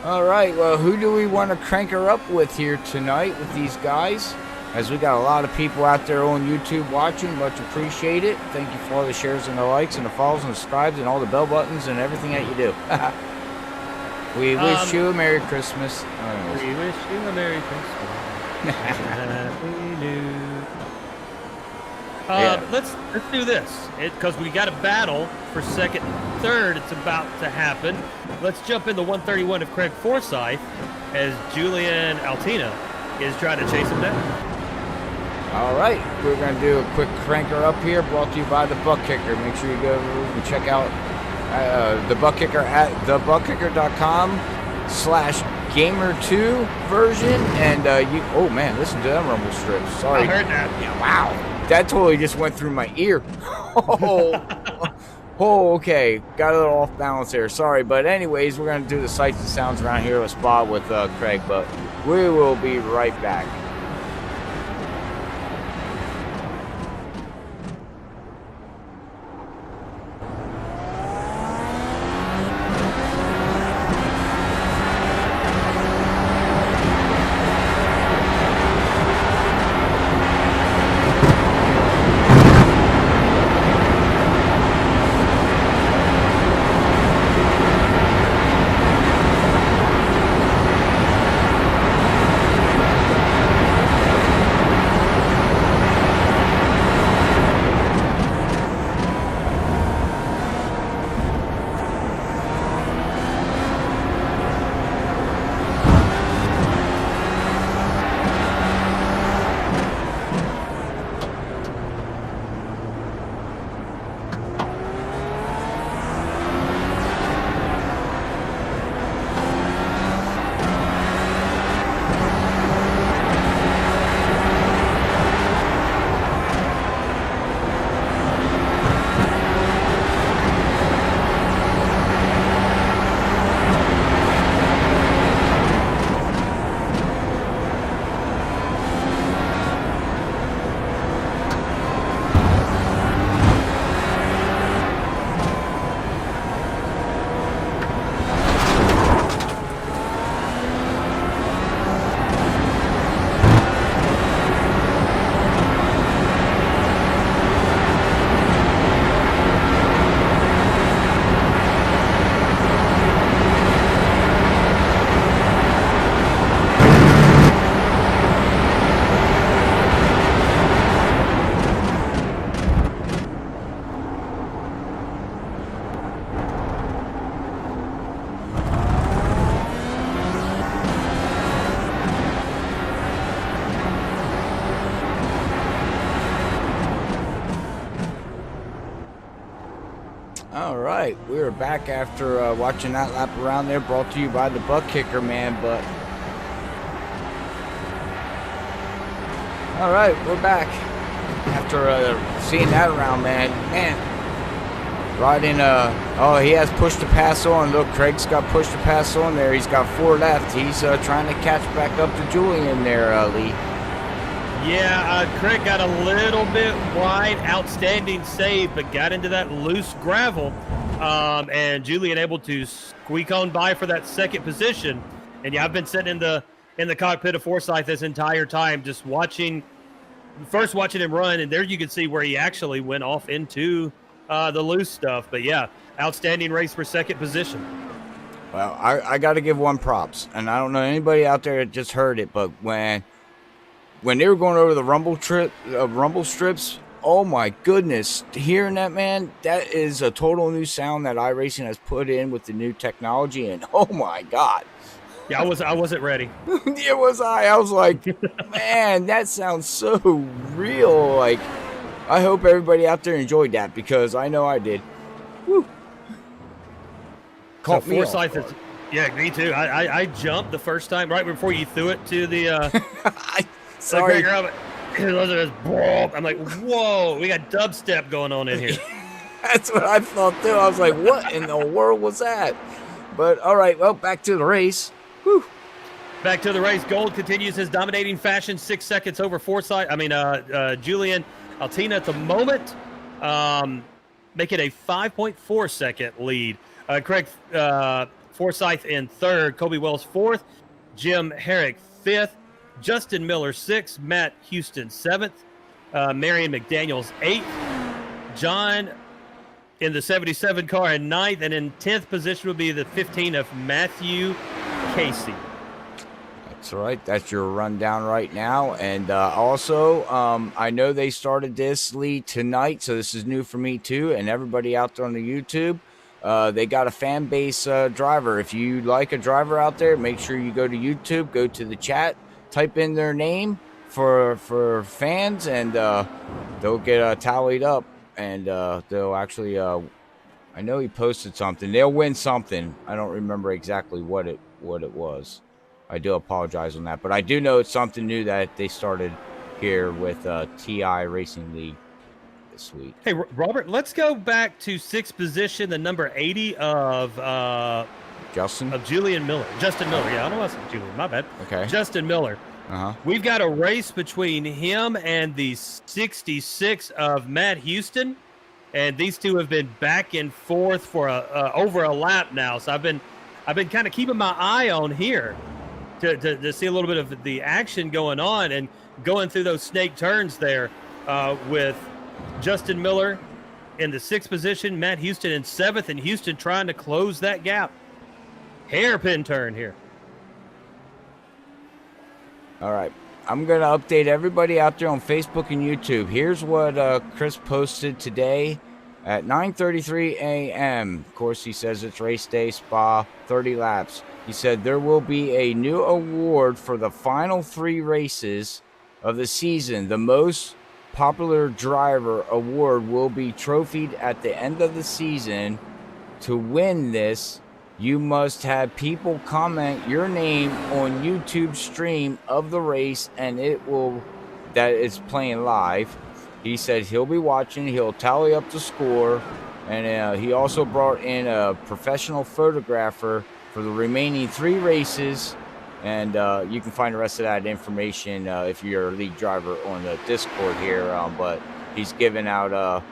all right, well, who do we want to crank her up with here tonight with these guys? As we got a lot of people out there on YouTube watching, much appreciate it. Thank you for all the shares and the likes and the follows and the subscribes and all the bell buttons and everything that you do. We wish you a Merry Christmas. We wish you a Merry Christmas. Happy New. Let's do this because we got a battle for 2nd and 3rd. It's about to happen. Let's jump in the 131 of Craig Forsyth as Julian Altina is trying to chase him down. All right, we're going to do a quick cranker up here, brought to you by the ButtKicker. Make sure you go and check out the ButtKicker at thebutkicker.com/gamer2 version. And oh man, listen to them rumble strips. Sorry. I heard that. Yeah, wow, that totally just went through my ear. Oh, okay, got a little off balance there. Sorry, but anyways, we're going to do the sights and sounds around here at a spot with Craig, but we will be right back. All right, we're back after watching that lap around there, brought to you by the ButtKicker, man. But all right, we're back after seeing that around, man. Riding oh, he has push to pass on. Look, Craig's got push to pass on there. He's got 4 left. He's trying to catch back up to Julian there, Lee. Yeah, Craig got a little bit wide, outstanding save, but got into that loose gravel. And Julian able to squeak on by for that second position. And yeah, I've been sitting in the cockpit of Forsyth this entire time, just watching him run, and there you can see where he actually went off into the loose stuff. But yeah, outstanding race for second position. Well, I got to give one props, and I don't know anybody out there that just heard it, but when they were going over the rumble strips, oh my goodness, hearing that, man, that is a total new sound that iRacing has put in with the new technology, and oh my God. Yeah, I wasn't ready. It was I was like, man, that sounds so real. Like, I hope everybody out there enjoyed that, because I know I did. Woo. So Forsyth is, yeah, me too. I jumped the first time right before you threw it to the sorry. I'm like, whoa, we got dubstep going on in here. That's what I thought too. I was like, what in the world was that? But all right, well, back to the race. Whew. Back to the race. Gold continues his dominating fashion, 6 seconds over Forsyth. Julian Altina at the moment, make it a 5.4 second lead. Craig Forsyth in third, Kobe Wells fourth, Jim Herrick fifth, Justin Miller sixth, Matt Houston seventh, Marion McDaniels eighth, John in the 77 car in ninth, and in 10th position will be the 15 of Matthew Casey. That's right. That's your rundown right now. And also, I know they started this lead tonight, so this is new for me too, and everybody out there on the YouTube. They got a fan base driver. If you like a driver out there, make sure you go to YouTube, go to the chat, type in their name for fans, and they'll get tallied up, and they'll actually I know he posted something. They'll win something. I don't remember exactly what it was. I do apologize on that, but I do know it's something new that they started here with TI Racing League this week. Hey, Robert, let's go back to sixth position, the number 80 of Julian Miller. Justin Miller. Yeah, I don't know what's Julian. My bad. Okay. Justin Miller. We've got a race between him and the 66 of Matt Houston, and these two have been back and forth for over a lap now. So I've been kind of keeping my eye on here to see a little bit of the action going on and going through those snake turns there with Justin Miller in the sixth position, Matt Houston in seventh, and Houston trying to close that gap. Hairpin turn here. All right. I'm going to update everybody out there on Facebook and YouTube. Here's what Chris posted today at 9:33 a.m. Of course, he says it's race day, Spa, 30 laps. He said there will be a new award for the final 3 races of the season. The most popular driver award will be trophied at the end of the season. To win this, you must have people comment your name on YouTube stream of the race, and that is playing live. He said he'll be watching, he'll tally up the score, and he also brought in a professional photographer for the remaining 3 races. And you can find the rest of that information if you're a league driver on the Discord here. But he's giving out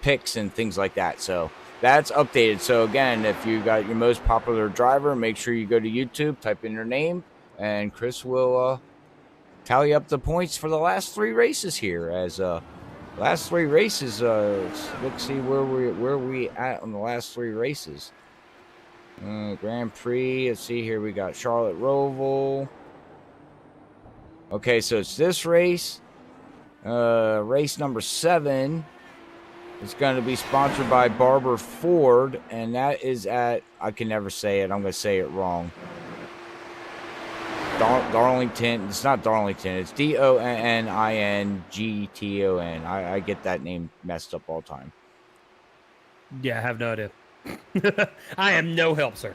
picks and things like that. So that's updated. So again, if you got your most popular driver, make sure you go to YouTube, type in your name, and Chris will tally up the points for the last 3 races here. As last 3 races, let's see where we at on the last 3 races. Grand Prix, let's see here, we got Charlotte Roval. Okay, so it's this race. Race number 7 is going to be sponsored by Barber Ford, and that is at, I can never say it, I'm going to say it wrong. Darlington, it's not Darlington, it's Donington. I get that name messed up all the time. Yeah, I have no idea. I am no help, sir.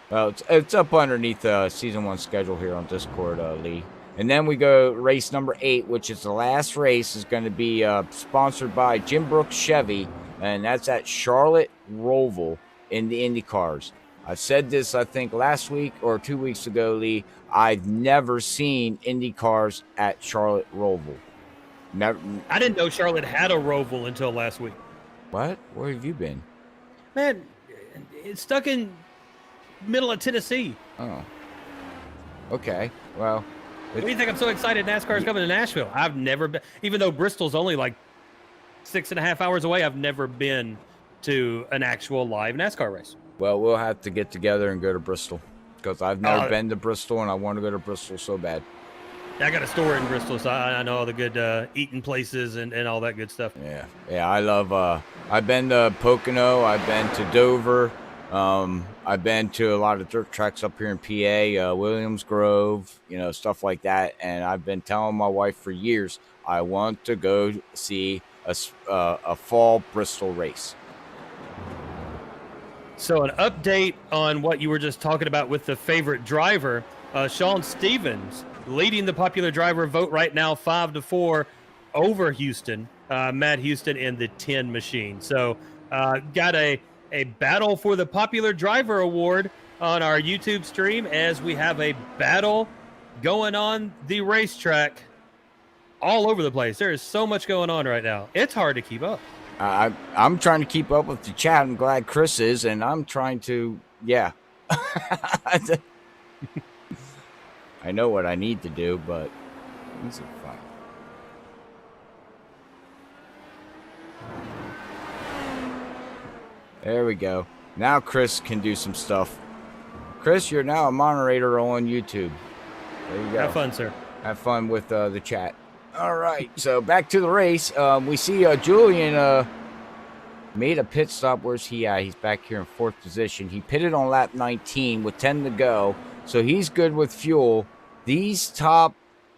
Well, it's up underneath the season 1 schedule here on Discord, Lee. And then we go race number 8, which is the last race, is going to be sponsored by Jim Brooks Chevy, and that's at Charlotte Roval in the Indy cars. I said this, I think, last week or 2 weeks ago, Lee. I've never seen Indy cars at Charlotte Roval. Never. I didn't know Charlotte had a Roval until last week. What? Where have you been? Man, it's stuck in middle of Tennessee. Oh. Okay. Well. What do you think I'm so excited NASCAR's coming to Nashville? I've never been, even though Bristol's only like 6.5 hours away, I've never been to an actual live NASCAR race. Well, we'll have to get together and go to Bristol because I've never been to Bristol and I want to go to Bristol so bad. I got a store in Bristol, so I know all the good eating places and all that good stuff. Yeah, I love, I've been to Pocono, I've been to Dover, I've been to a lot of dirt tracks up here in PA, Williams Grove, stuff like that, and I've been telling my wife for years, I want to go see a fall Bristol race. So an update on what you were just talking about with the favorite driver, Sean Stevens, leading the popular driver vote right now 5-4 over Houston, Matt Houston in the 10 machine. So got a battle for the popular driver award on our YouTube stream as we have a battle going on the racetrack all over the place. There is so much going on right now. It's hard to keep up. I'm trying to keep up with the chat. I'm glad Chris is, and I'm trying to, I know what I need to do, but this is fun. There we go. Now Chris can do some stuff. Chris, you're now a moderator on YouTube. There you go. Have fun, sir. Have fun with the chat. All right, so back to the race. We see Julian made a pit stop. Where's he at? He's back here in 4th position. He pitted on lap 19 with 10 to go. So he's good with fuel. These top,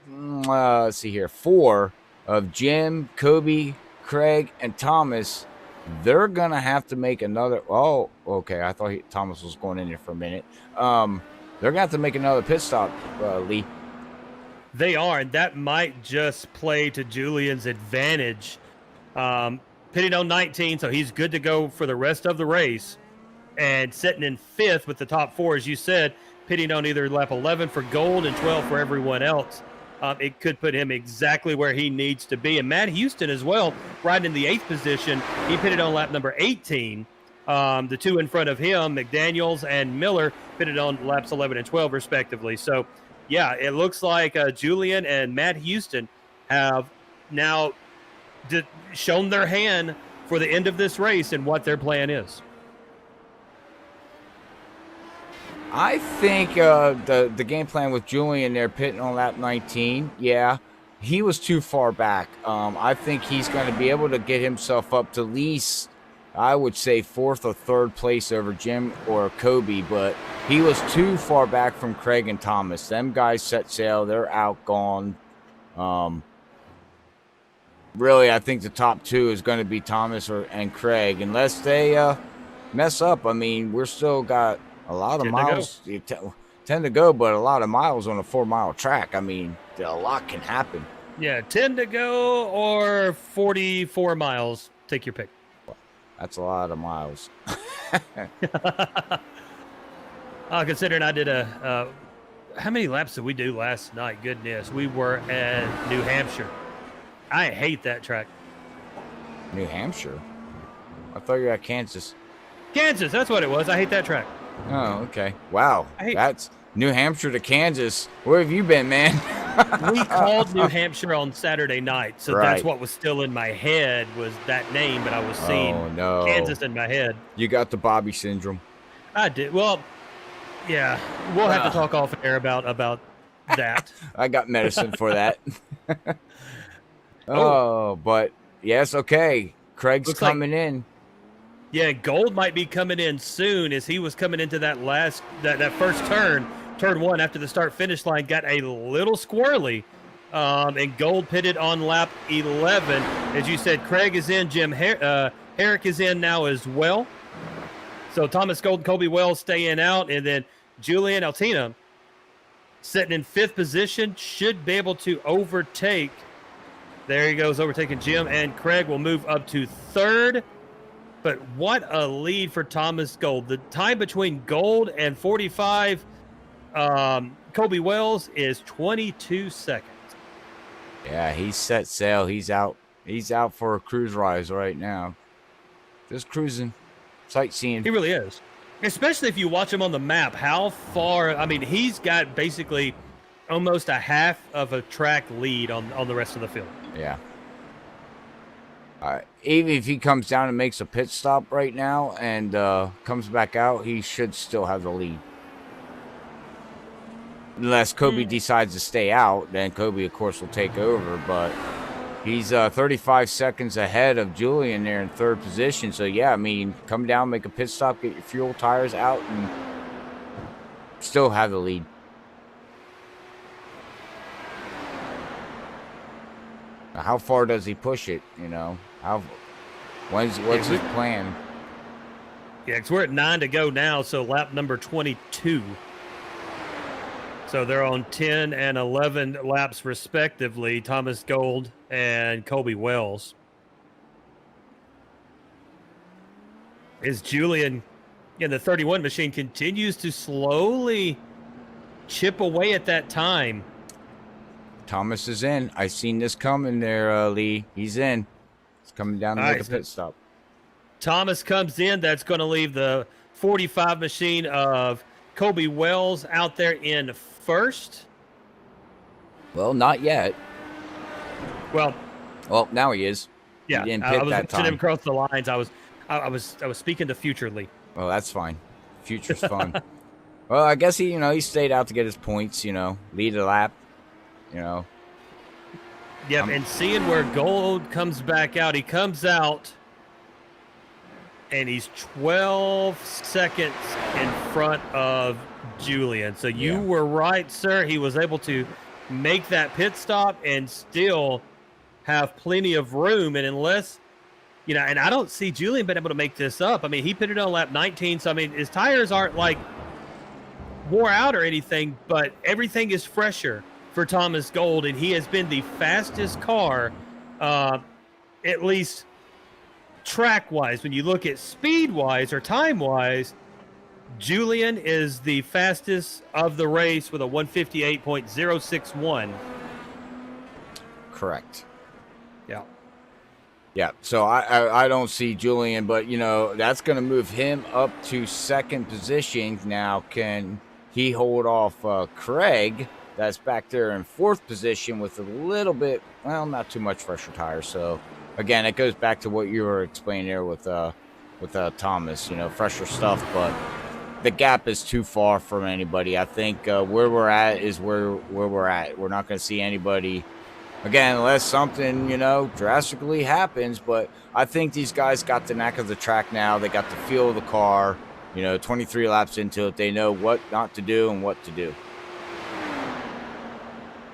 let's see here, 4 of Jim, Kobe, Craig, and Thomas, they're going to have to make another. Oh, okay. I thought Thomas was going in there for a minute. They're going to have to make another pit stop, Lee. They are, and that might just play to Julian's advantage. Pitting on 19, so he's good to go for the rest of the race. And sitting in 5th with the top 4, as you said, pitting on either lap 11 for Gold and 12 for everyone else. It could put him exactly where he needs to be. And Matt Houston as well, riding in the 8th position. He pitted on lap number 18. The 2 in front of him, McDaniels and Miller, pitted on laps 11 and 12 respectively. So, yeah, it looks like Julian and Matt Houston have now shown their hand for the end of this race and what their plan is. I think the game plan with Julian there pitting on lap 19, he was too far back. I think he's going to be able to get himself up to at least, I would say, 4th or 3rd place over Jim or Kobe, but he was too far back from Craig and Thomas. Them guys set sail. They're out, gone. Really, I think the top 2 is going to be Thomas and Craig, unless they mess up. I mean, we're still got a lot of miles, 10 to go, but a lot of miles on a 4-mile track. I mean, a lot can happen. Yeah, 10 to go or 44 miles. Take your pick. That's a lot of miles. Considering I did how many laps did we do last night? Goodness, we were at New Hampshire. I hate that track. New Hampshire? I thought you were at Kansas. Kansas, that's what it was. I hate that track. Oh, okay. Wow. That's New Hampshire to Kansas. Where have you been, man? We called New Hampshire on Saturday night, so that's what was still in my head was that name, but I was seeing Kansas in my head. You got the Bobby syndrome. I did. Well, yeah, we'll have to talk off air about that. I got medicine for that. But yes, okay. Craig's looks coming in. Yeah, Gold might be coming in soon as he was coming into that first turn 1 after the start-finish line, got a little squirrely, and Gold pitted on lap 11. As you said, Craig is in, Jim Herrick is in now as well. So Thomas Gold and Kobe Wells staying out, and then Julian Altina sitting in 5th position, should be able to overtake. There he goes, overtaking Jim, and Craig will move up to 3rd. But what a lead for Thomas Gold. The time between Gold and 45 Kobe Wells is 22 seconds. Yeah, he's set sail. He's out for a cruise ride right now. Just cruising, sightseeing. He really is. Especially if you watch him on the map, how far, I mean, he's got basically almost a half of a track lead on the rest of the field. Yeah. Even if he comes down and makes a pit stop right now and comes back out, he should still have the lead. Unless Kobe decides to stay out, then Kobe, of course, will take over. But he's 35 seconds ahead of Julian there in 3rd position. So, yeah, I mean, come down, make a pit stop, get your fuel, tires out, and still have the lead. Now, how far does he push it, you know? What's his plan? Yeah, because we're at 9 to go now, so lap number 22. So they're on 10 and 11 laps respectively, Thomas Gold and Kobe Wells. As Julian in the 31 machine continues to slowly chip away at that time. Thomas is in. I seen this coming there, Lee. He's in. He's coming down to make a pit stop. Thomas comes in. That's going to leave the 45 machine of Kobe Wells out there in 1st. Well, not yet. Well, now he is. Yeah, he didn't I pit was that watching time. him cross the lines. I was speaking to future Lee. Oh, that's fine. Future's fun. Well, I guess he stayed out to get his points. Lead a lap. Yep, and seeing where Gold comes back out, he comes out, and he's 12 seconds in front of Julian. So you were right, sir. He was able to make that pit stop and still have plenty of room. And unless, and I don't see Julian being able to make this up. I mean, he pitted on lap 19, so I mean, his tires aren't like wore out or anything, but everything is fresher for Thomas Gold, and he has been the fastest car, at least track-wise. When you look at speed-wise or time-wise, Julian is the fastest of the race with a 158.061. Correct. Yeah. Yeah, so I don't see Julian, but, that's going to move him up to 2nd position. Now, can he hold off Craig? That's back there in 4th position with a little bit, not too much fresher tires. So, again, it goes back to what you were explaining there with Thomas, fresher stuff. But the gap is too far from anybody. I think where we're at is where we're at. We're not going to see anybody, again, unless something, drastically happens. But I think these guys got the knack of the track now. They got the feel of the car. 23 laps into it. They know what not to do and what to do.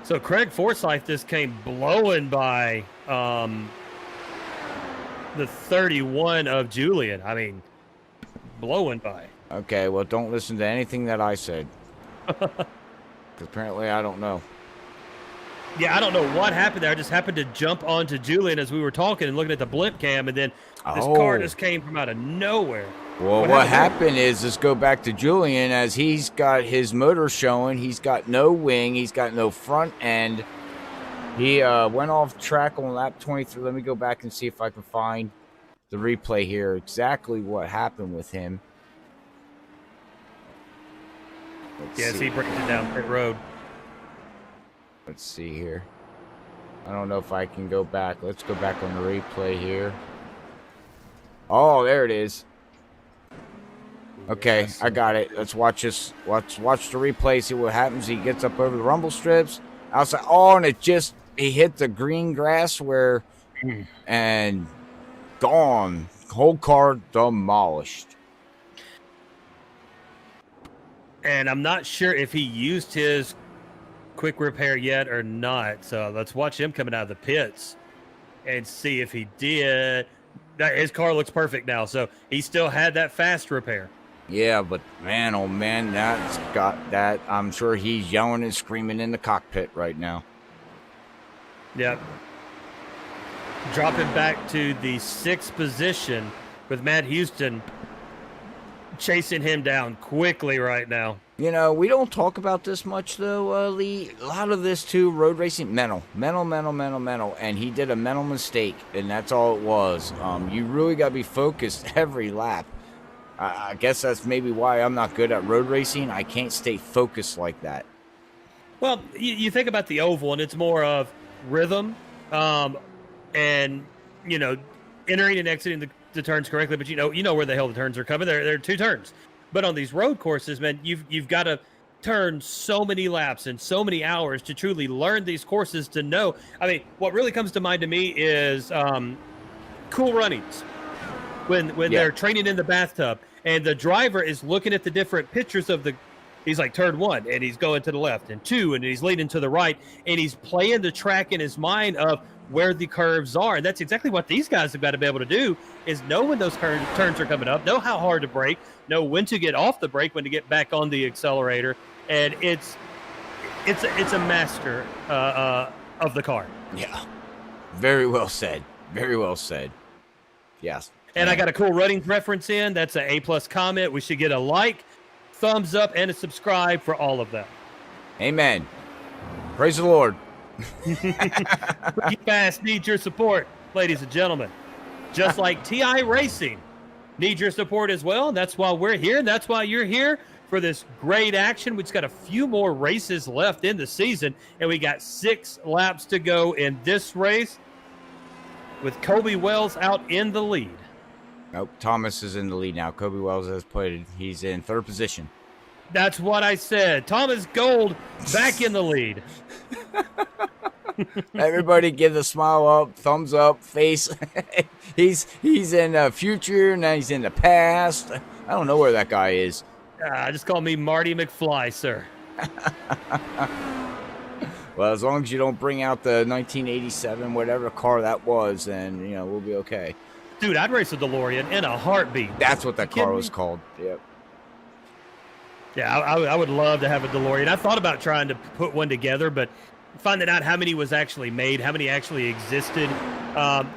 So Craig Forsyth just came blowing by the 31 of Julian. I mean, blowing by. Okay, well, don't listen to anything that I said. 'Cause apparently I don't know. Yeah, I don't know what happened there. I just happened to jump onto Julian as we were talking and looking at the blimp cam, and then this car just came from out of nowhere. Well, what happened is, let's go back to Julian, as he's got his motor showing. He's got no wing. He's got no front end. He went off track on lap 23. Let me go back and see if I can find the replay here, exactly what happened with him. Yes, he breaks it down pit road. Let's see here. I don't know if I can go back. Let's go back on the replay here. Oh, there it is. Okay, yes. I got it. Let's watch this. Watch the replay, see what happens. He gets up over the rumble strips. Outside. Oh, and he hit the green grass and gone. Whole car demolished. And I'm not sure if he used his quick repair yet or not. So let's watch him coming out of the pits and see if he did. his car looks perfect now. So he still had that fast repair. Yeah, but man, oh man, that's got that. I'm sure he's yelling and screaming in the cockpit right now. Yep. Dropping back to the 6th position with Matt Houston chasing him down quickly right now. You know, we don't talk about this much, though, Lee. A lot of this, too, road racing, mental. And he did a mental mistake, and that's all it was. You really got to be focused every lap. I guess that's maybe why I'm not good at road racing. I can't stay focused like that. Well, you think about the oval, and it's more of rhythm and, you know, entering and exiting the turns correctly. But, you know where the hell the turns are coming. There are 2 turns. But on these road courses, man, you've got to turn so many laps and so many hours to truly learn these courses to know. I mean, what really comes to mind to me is Cool Runnings. When they're training in the bathtub and the driver is looking at the different pictures of he's like turn 1 and he's going to the left and 2 and he's leading to the right and he's playing the track in his mind of where the curves are. And that's exactly what these guys have got to be able to do is know when those turns are coming up, know how hard to brake, know when to get off the brake, when to get back on the accelerator. And it's a master of the car. Yeah. Very well said. Very well said. Yes. And I got a Cool Runnings reference in. That's an A+ comment. We should get a like, thumbs up, and a subscribe for all of that. Amen. Praise the Lord. Pretty Fast needs your support, ladies and gentlemen. Just like TI Racing needs your support as well. That's why we're here. That's why you're here for this great action. We've just got a few more races left in the season, and we got 6 laps to go in this race with Kobe Wells out in the lead. Nope, Thomas is in the lead now. Kobe Wells has played. He's in 3rd position. That's what I said. Thomas Gold back in the lead. Everybody give the smile up, thumbs up, face. he's in the future, now he's in the past. I don't know where that guy is. Just call me Marty McFly, sir. Well, as long as you don't bring out the 1987, whatever car that was, then, we'll be okay. Dude, I'd race a DeLorean in a heartbeat. That's what that car was called. Yep. Yeah, I would love to have a DeLorean. I thought about trying to put one together, but finding out how many was actually made, how many actually existed,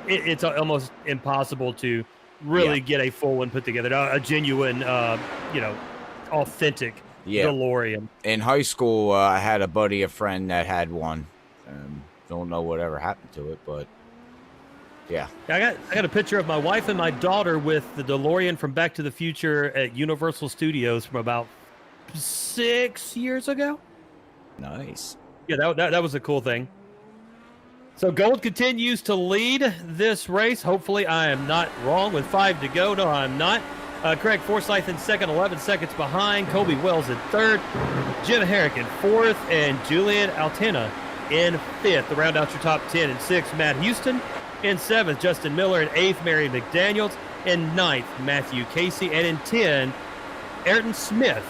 it's almost impossible to really get a full one put together. A genuine, authentic DeLorean. In high school, I had a friend that had one. Don't know whatever happened to it, but yeah. I got a picture of my wife and my daughter with the DeLorean from Back to the Future at Universal Studios from about 6 years ago. Nice. Yeah, that was a cool thing. So Gold continues to lead this race. Hopefully I am not wrong with 5 to go. No, I'm not. Craig Forsyth in 2nd, 11 seconds behind. Kobe Wells in 3rd. Jim Herrick in 4th. And Julian Altena in 5th. To round out your top 10. In 6th, Matt Houston. In 7th, Justin Miller. In 8th, Mary McDaniels. In 9th, Matthew Casey. And in 10, Ayrton Smith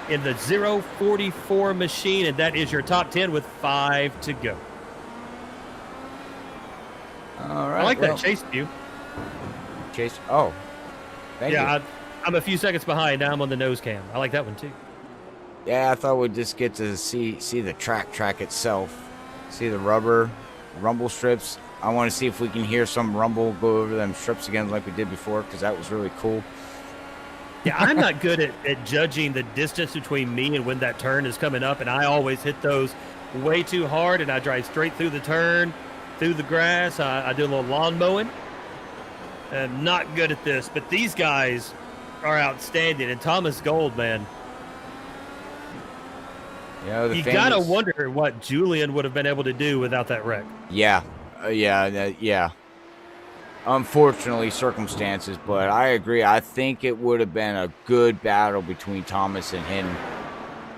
in the 044 machine. And that is your top 10 with 5 to go. All right. I like that chase view. Chase. Oh. Thank you. I'm a few seconds behind. Now I'm on the nose cam. I like that one too. Yeah, I thought we'd just get to see the track itself. See the rumble strips. I want to see if we can hear some rumble go over them strips again like we did before, because that was really cool. Yeah, I'm not good at judging the distance between me and when that turn is coming up, and I always hit those way too hard, and I drive straight through the turn, through the grass. I do a little lawn mowing. I'm not good at this, but these guys are outstanding. And Thomas Gold, man. Yeah, you got to wonder what Julian would have been able to do without that wreck. Yeah. Yeah. Unfortunately, circumstances, but I agree. I think it would have been a good battle between Thomas and him.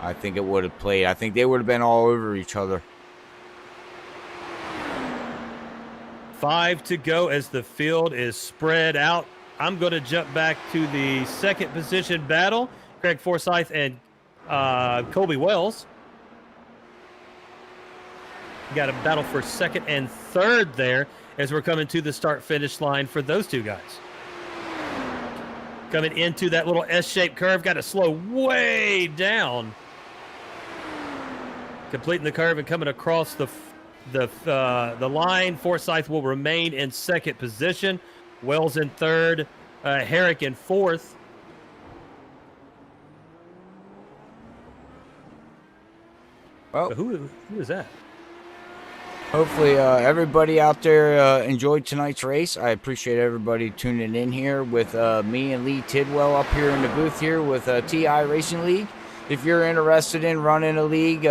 I think it would have played. I think they would have been all over each other. 5 to go as the field is spread out. I'm going to jump back to the 2nd position battle. Craig Forsyth and Kobe Wells. Got a battle for 2nd and 3rd there. as we're coming to the start-finish line for those two guys. Coming into that little S-shaped curve, got to slow way down. Completing the curve and coming across the line. Forsyth will remain in second position. Wells in third. Herrick in fourth. Well, Who is that? hopefully everybody out there enjoyed tonight's race. I appreciate everybody tuning in here with me and Lee Tidwell up here in the booth here with TI Racing League. If you're interested in running a league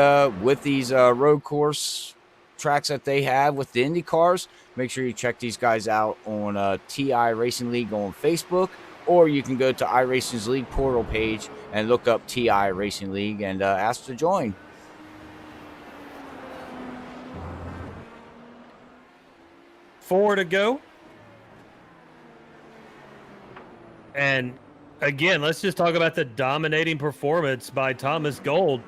with these road course tracks that they have with the Indy cars, make sure you check these guys out on TI Racing League on Facebook, or you can go to iRacing's League portal page and look up TI Racing League and ask to join. 4 to go. And again, let's just talk about the dominating performance by Thomas Gold.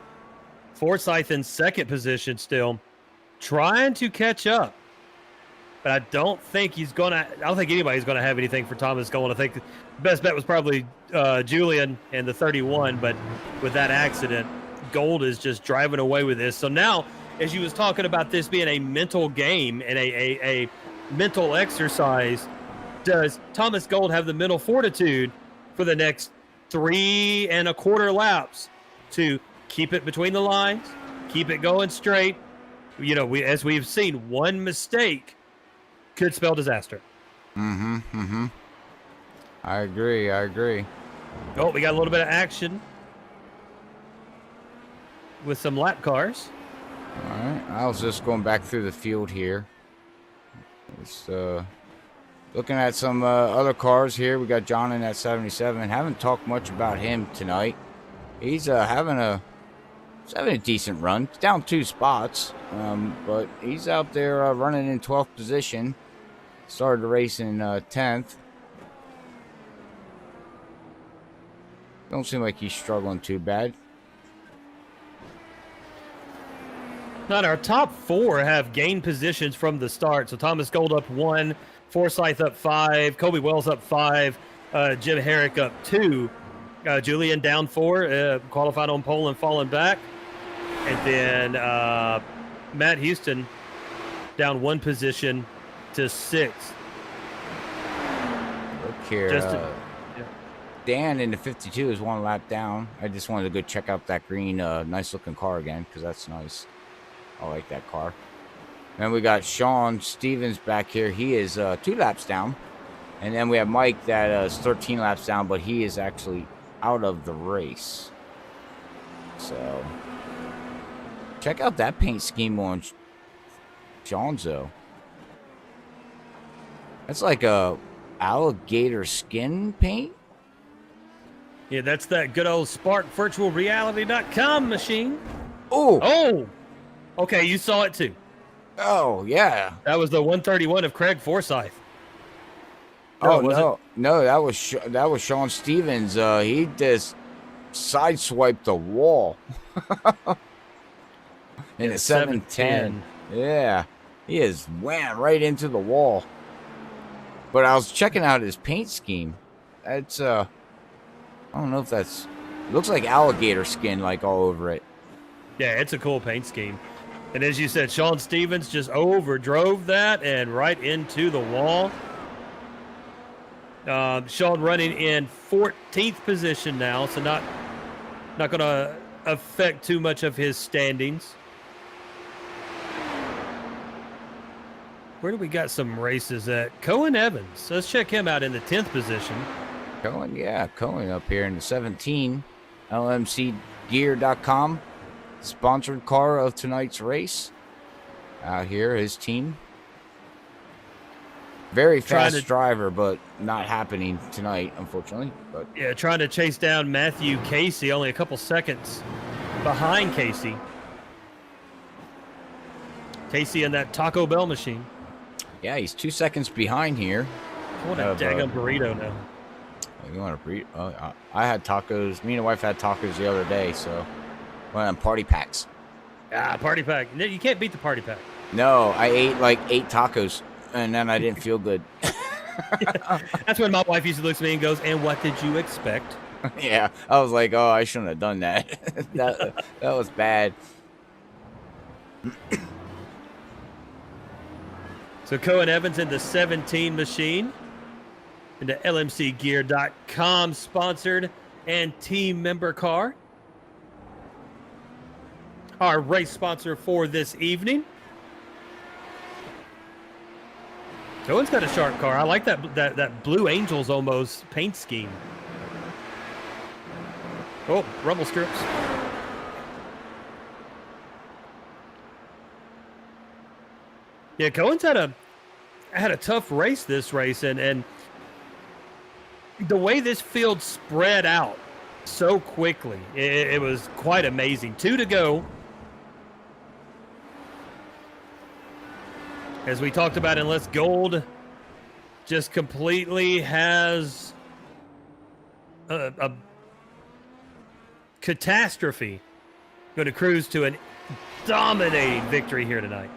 Forsyth in second position still, trying to catch up. But I don't think anybody's gonna have anything for Thomas Gold. I think the best bet was probably Julian and the 31, but with that accident, Gold is just driving away with this. So now, as you was talking about this being a mental game and a mental exercise, does Thomas Gold have the mental fortitude for the next 3 1/4 laps to keep it between the lines, keep it going straight? You know, as we've seen, one mistake could spell disaster. I agree. Oh, we got a little bit of action with some lap cars. All right, I was just going back through the field here. Just looking at some other cars here. We got John in at 77. Haven't talked much about him tonight. He's having a decent run. He's down 2 spots, but he's out there running in 12th position. Started the race in 10th. Don't seem like he's struggling too bad. Not our top 4 have gained positions from the start. So Thomas Gold up 1, Forsyth up 5, Kobe Wells up 5, Jim Herrick up 2, Julian down 4, qualified on pole and falling back. And then Matt Houston down 1 position to 6th. Look here. Dan in the 52 is 1 lap down. I just wanted to go check out that green, nice looking car again, because that's nice. I like that car. And we got Sean Stevens back here. He is 2 laps down. And then we have Mike that is 13 laps down, but he is actually out of the race. So check out that paint scheme on Sean's though. That's like a alligator skin paint. Yeah, that's that good old SparkVirtualReality.com machine. Oh, okay, you saw it too. Oh yeah, that was the 131 of Craig Forsyth. No, that was Sean Stevens. He just sideswiped the wall in a 710. Yeah, he is wham right into the wall. But I was checking out his paint scheme. That's I don't know if that's looks like alligator skin like all over it. Yeah, it's a cool paint scheme. And as you said, Sean Stevens just overdrove that and right into the wall. Sean running in 14th position now, so not going to affect too much of his standings. Where do we got some races at? Cohen Evans. Let's check him out in the 10th position. Cohen up here in the 17. LMCgear.com. Sponsored car of tonight's race. Out here, his team. Very fast driver, but not happening tonight, unfortunately. But yeah, trying to chase down Matthew Casey, only a couple seconds behind Casey. Casey in that Taco Bell machine. Yeah, he's 2 seconds behind here. I want a daggum burrito now. You want a burrito? I had tacos. Me and the wife had tacos the other day, so one of them party packs. Party pack. You can't beat the party pack. No, I ate like 8 tacos And then I didn't feel good. That's when my wife usually looks at me and goes, "And what did you expect?" Yeah, I was like, oh, I shouldn't have done that. that was bad. So Cohen Evans in the 17 machine, in the LMCgear.com sponsored and team member car. Our race sponsor for this evening. Cohen's got a sharp car. I like that Blue Angels almost paint scheme. Oh, rumble strips. Yeah, Cohen's had a tough race this race, and the way this field spread out so quickly, it was quite amazing. 2 to go. As we talked about, unless Gold just completely has a catastrophe, going to cruise to a dominating victory here tonight.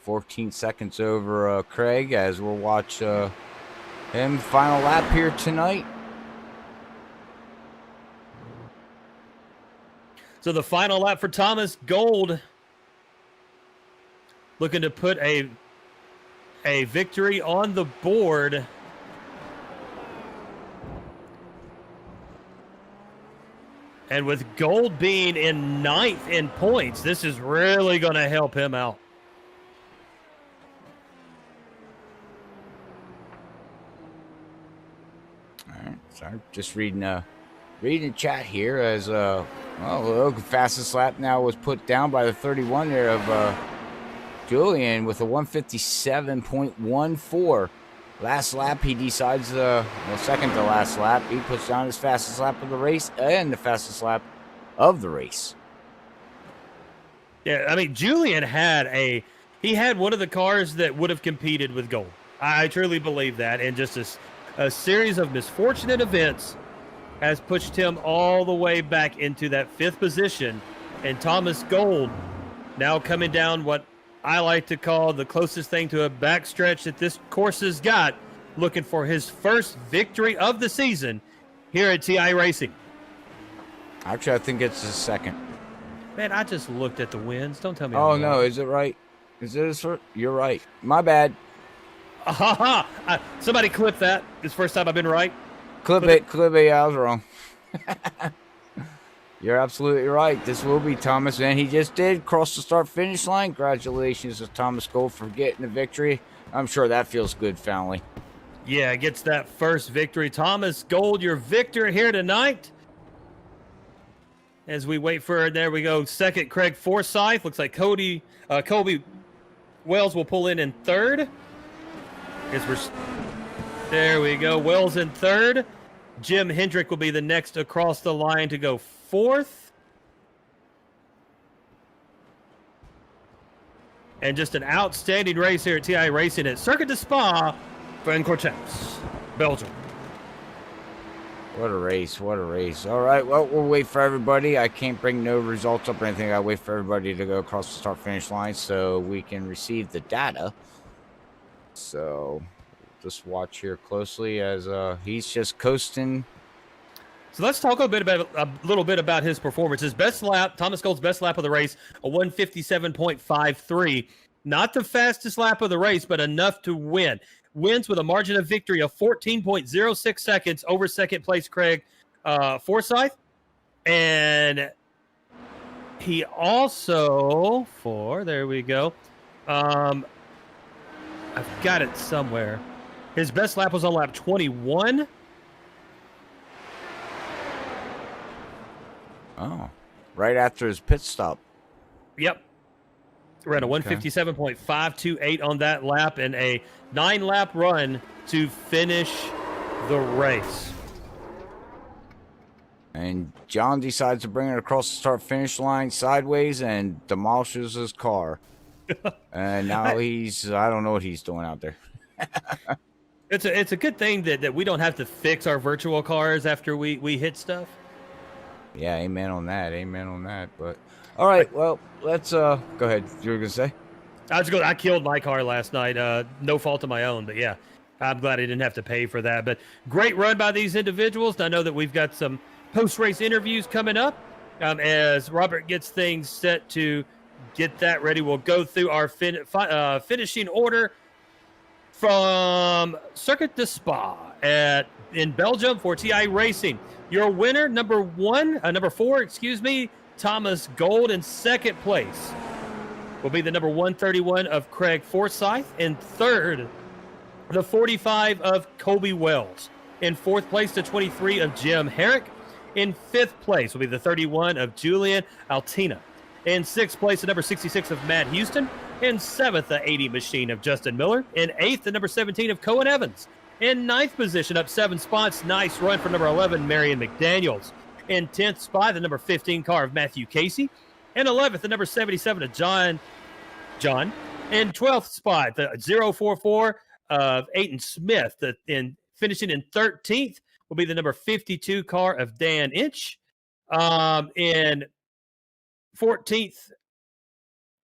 14 seconds over Craig as we'll watch him final lap here tonight. So the final lap for Thomas Gold, looking to put a victory on the board. And with Gold being in 9th in points, this is really going to help him out. All right, sorry, just reading chat here as well, the fastest lap now was put down by the 31 there of Julian with a 157.14. Last lap, he decides, second to last lap, he puts down his fastest lap of the race and the fastest lap of the race. Yeah, I mean, Julian had one of the cars that would have competed with Gold. I truly believe that, and just a series of misfortunate events has pushed him all the way back into that 5th position, and Thomas Gold now coming down what I like to call the closest thing to a backstretch that this course has got, looking for his first victory of the season here at TI Racing. Actually, I think it's his second. Man, I just looked at the wins. Don't tell me. Oh, no, is it right? Is it his first? You're right. My bad. Somebody clip that. It's the first time I've been right. Clip it. Yeah, I was wrong. You're absolutely right. This will be Thomas, and he just did cross the start-finish line. Congratulations to Thomas Gold for getting the victory. I'm sure that feels good, family. Yeah, gets that first victory. Thomas Gold, your victor here tonight. As we wait for, there we go, second, Craig Forsyth. Looks like Colby Wells will pull in 3rd. There we go, Wells in 3rd. Jim Hendrick will be the next across the line to go 4th. And just an outstanding race here at TI Racing at Circuit de Spa, Francorchamps, Belgium. What a race. All right, well, we'll wait for everybody. I can't bring no results up or anything. I wait for everybody to go across the start-finish line so we can receive the data. So just watch here closely as he's just coasting. So let's talk a little bit about his performance. His best lap, Thomas Gold's best lap of the race, a 157.53. Not the fastest lap of the race, but enough to win. Wins with a margin of victory of 14.06 seconds over second place Craig Forsyth. And he also, there we go. I've got it somewhere. His best lap was on lap 21. Oh, right after his pit stop. Yep. Ran a 157.528 on that lap and a 9-lap run to finish the race. And John decides to bring it across the start-finish line sideways and demolishes his car. And now I don't know what he's doing out there. It's a good thing that we don't have to fix our virtual cars after we hit stuff. Yeah, amen on that. But all right, well, let's go ahead. You were gonna say? I killed my car last night. No fault of my own, but yeah, I'm glad I didn't have to pay for that. But great run by these individuals. I know that we've got some post-race interviews coming up. As Robert gets things set to get that ready, we'll go through our finishing order from Circuit de Spa in Belgium for TI Racing. Your winner, number 4, Thomas Gold. In second place will be the number 131 of Craig Forsyth. In third, the 45 of Colby Wells. In fourth place, the 23 of Jim Herrick. In fifth place will be the 31 of Julian Altina. In sixth place, the number 66 of Matt Houston. In seventh, the 80 machine of Justin Miller. In eighth, the number 17 of Cohen Evans. In ninth position, up 7 spots, nice run for number 11, Marion McDaniels. In 10th spot, the number 15 car of Matthew Casey. In 11th, the number 77 of John. In 12th spot, the 044 of Aiton Smith. Finishing in 13th will be the number 52 car of Dan Inch. In 14th,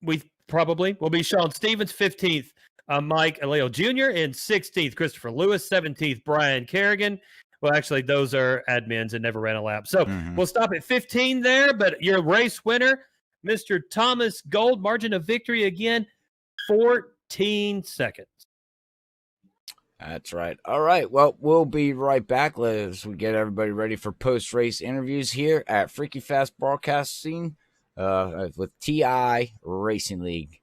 we probably will be Sean Stevens. 15th, Mike Aleo Jr. In 16th, Christopher Lewis. 17th, Brian Kerrigan. Well, actually, those are admins and never ran a lap. So we'll stop at 15 there, but your race winner, Mr. Thomas Gold, margin of victory again, 14 seconds. That's right. All right. Well, we'll be right back as we get everybody ready for post-race interviews here at Freaky Fast Broadcasting with TI Racing League.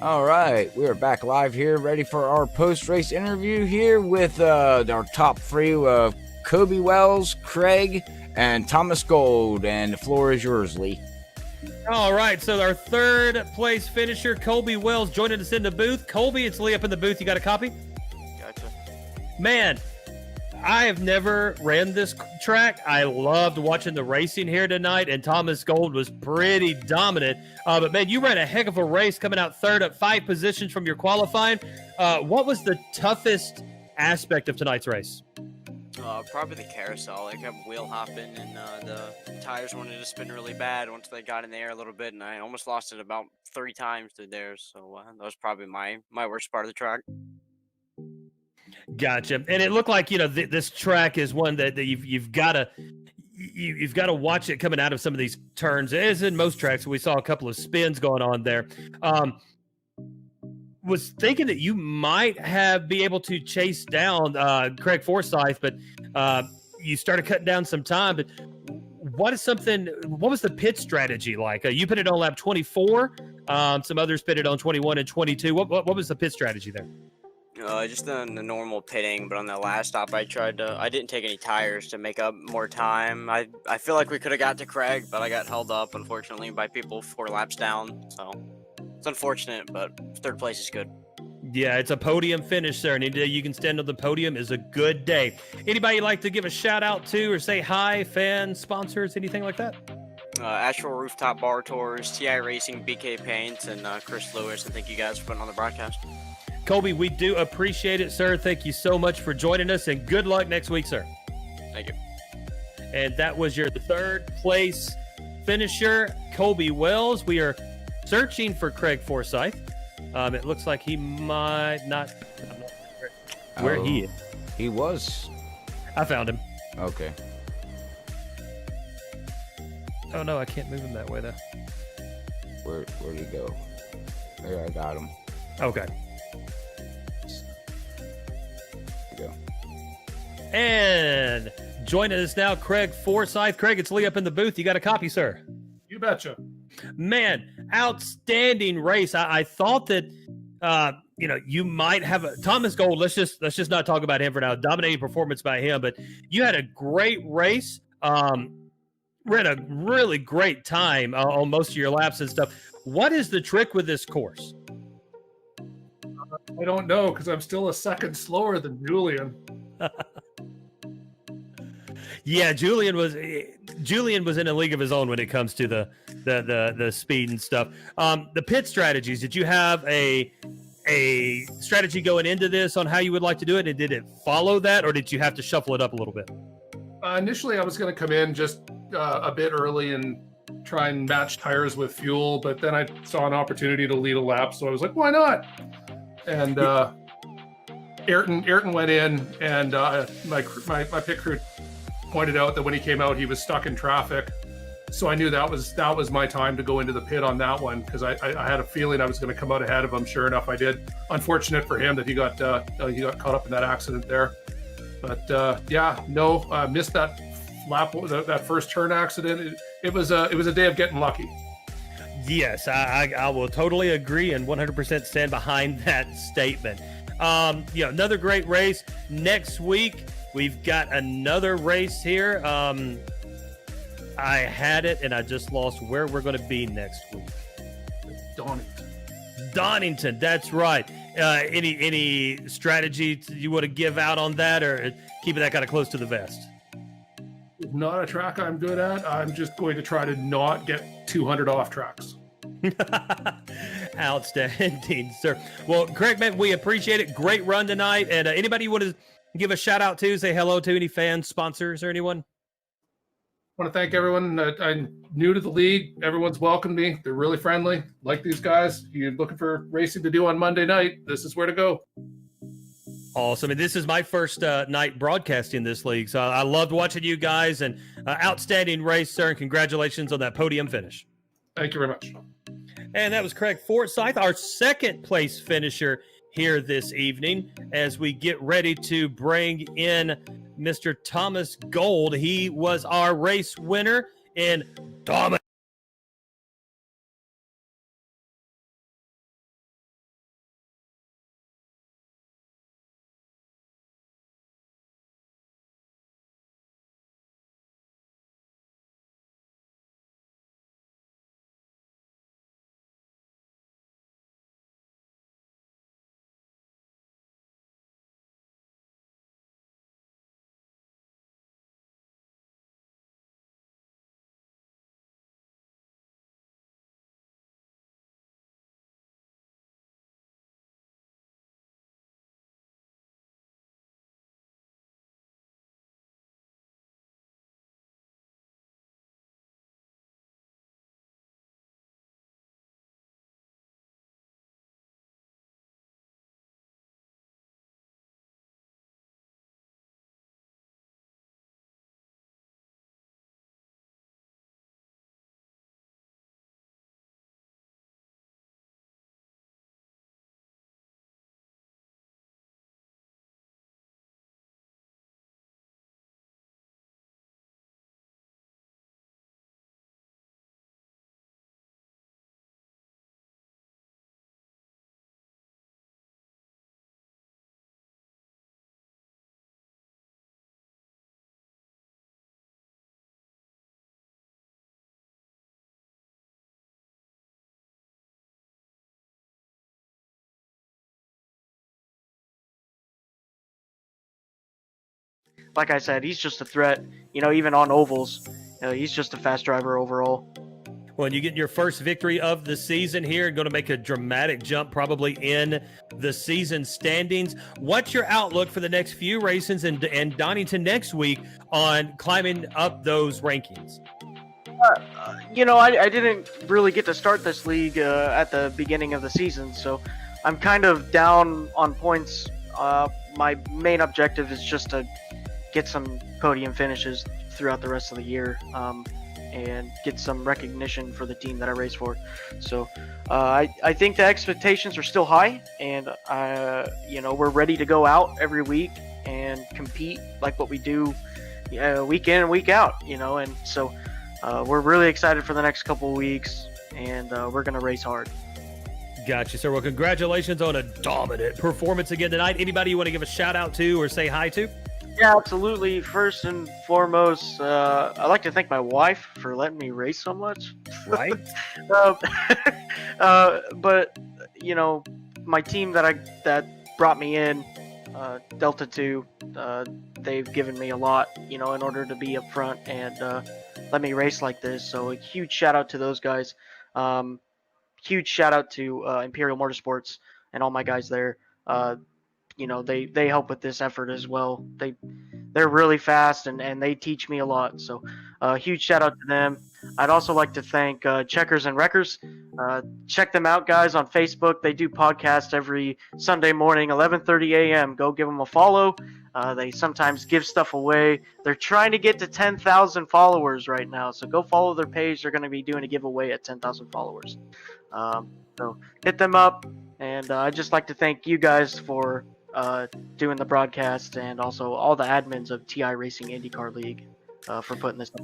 All right, we are back live here, ready for our post-race interview here with our top three, Kobe Wells, Craig, and Thomas Gold. And the floor is yours, Lee. All right, so our third place finisher, Colby Wells, joining us in the booth. Colby, it's Lee up in the booth. You got a copy? Gotcha. Man, I have never ran this track. I loved watching the racing here tonight, and Thomas Gold was pretty dominant. But, man, you ran a heck of a race coming out third up 5 positions from your qualifying. What was the toughest aspect of tonight's race? Probably the carousel. I kept wheel hopping, and the tires wanted to spin really bad once they got in the air a little bit, and I almost lost it about 3 times through there. So that was probably my worst part of the track. Gotcha. And it looked like, this track is one that you've got to watch it coming out of some of these turns. As in most tracks, we saw a couple of spins going on there. Was thinking that you might be able to chase down Craig Forsyth, but you started cutting down some time. But what was the pit strategy like? You put it on lap 24. Some others put it on 21 and 22. What was the pit strategy there? Just the normal pitting, but on the last stop, I didn't take any tires to make up more time. I feel like we could have got to Craig, but I got held up, unfortunately, by people 4 laps down. So it's unfortunate, but third place is good. Yeah, it's a podium finish there, and any day you can stand on the podium is a good day. Anybody like to give a shout out to or say hi, fans, sponsors, anything like that? Astral Rooftop Bar Tours, TI Racing, BK Paints, and Chris Lewis, and thank you guys for putting on the broadcast. Colby, we do appreciate it, sir. Thank you so much for joining us, and good luck next week, sir. Thank you. And that was your third place finisher, Colby Wells. We are searching for Craig Forsyth. It looks like he might not. I'm not sure where he is. He was. I found him. Okay. Oh, no, I can't move him that way, though. Where'd he go? There, I got him. Okay. There we go. And joining us now, Craig Forsyth. Craig, it's Lee up in the booth. You got a copy, sir? You betcha. Man, outstanding race. I thought that you might have a Thomas Gold. Let's just not talk about him for now. Dominating performance by him, but you had a great race. Ran a really great time on most of your laps and stuff. What is the trick with this course? I don't know because I'm still a second slower than Julian. Yeah, Julian was in a league of his own when it comes to the speed and stuff. The pit strategies. Did you have a strategy going into this on how you would like to do it, and did it follow that, or did you have to shuffle it up a little bit? Initially, I was going to come in just a bit early and try and match tires with fuel, but then I saw an opportunity to lead a lap, so I was like, why not? And Ayrton went in, and my pit crew pointed out that when he came out, he was stuck in traffic. So I knew that was my time to go into the pit on that one because I had a feeling I was going to come out ahead of him. Sure enough, I did. Unfortunate for him that he got caught up in that accident there. But missed that lap, that first turn accident. It was a day of getting lucky. Yes, I will totally agree and 100% stand behind that statement. Another great race next week. We've got another race here. I had it and I just lost where we're going to be next week. Donington, that's right. Any strategy you want to give out on that, or keeping that kind of close to the vest? Not a track I'm good at. I'm just going to try to not get 200 off tracks. Outstanding, sir. Well, Craig, man, we appreciate it. Great run tonight. And anybody you want to give a shout out to, say hello to, any fans, sponsors, or anyone? I want to thank everyone. I'm new to the league. Everyone's welcomed me. They're really friendly. Like these guys. You're looking for racing to do on Monday night, this is where to go. Awesome. And this is my first night broadcasting this league. So I loved watching you guys, and outstanding race, sir. And congratulations on that podium finish. Thank you very much. And that was Craig Forsyth, our second place finisher here this evening, as we get ready to bring in Mr. Thomas Gold. He was our race winner in Thomas. Like I said, he's just a threat. Even on ovals, he's just a fast driver overall. Well, you get your first victory of the season here, going to make a dramatic jump probably in the season standings. What's your outlook for the next few races and Donington next week on climbing up those rankings? I didn't really get to start this league at the beginning of the season, so I'm kind of down on points. My main objective is just to get some podium finishes throughout the rest of the year. and get some recognition for the team that I race for. So I think the expectations are still high, and we're ready to go out every week and compete like what we do week in and week out, and so we're really excited for the next couple of weeks, and we're going to race hard. Gotcha, sir. Well, congratulations on a dominant performance again tonight. Anybody you want to give a shout out to or say hi to? Yeah, absolutely. First and foremost, I'd like to thank my wife for letting me race so much. Right. But my team that brought me in, Delta 2, they've given me a lot, in order to be up front and let me race like this. So a huge shout out to those guys. Huge shout out to Imperial Motorsports and all my guys there. They help with this effort as well. They're really fast and they teach me a lot. So huge shout out to them. I'd also like to thank Checkers and Wreckers. Check them out, guys, on Facebook. They do podcasts every Sunday morning, 11:30 a.m. Go give them a follow. They sometimes give stuff away. They're trying to get to 10,000 followers right now, so go follow their page. They're going to be doing a giveaway at 10,000 followers. So hit them up, and I'd just like to thank you guys for doing the broadcast, and also all the admins of TI Racing IndyCar League for putting this up.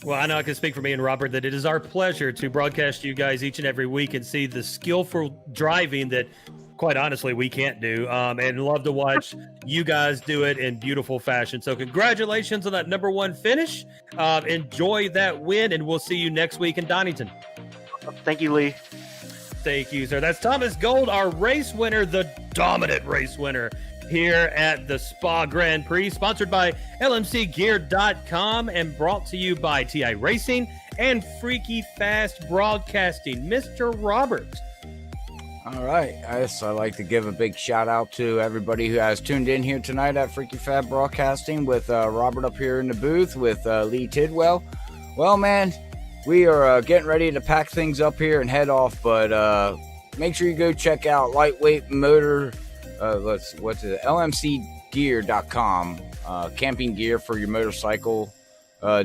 Well, I know I can speak for me and Robert that it is our pleasure to broadcast to you guys each and every week and see the skillful driving that, quite honestly, we can't do, and love to watch you guys do it in beautiful fashion. So congratulations on that #1 finish. Enjoy that win, and we'll see you next week in Donington. Thank you, Lee. Thank you, sir. That's Thomas Gold, our race winner, the dominant race winner here at the Spa Grand Prix, sponsored by LMCgear.com and brought to you by TI Racing and Freaky Fast Broadcasting. Mr. Roberts. All right, guys, I'd like to give a big shout out to everybody who has tuned in here tonight at Freaky Fab Broadcasting with Robert up here in the booth with Lee Tidwell. Well, man, we are getting ready to pack things up here and head off, but make sure you go check out Lightweight Motor, LMCgear.com, camping gear for your motorcycle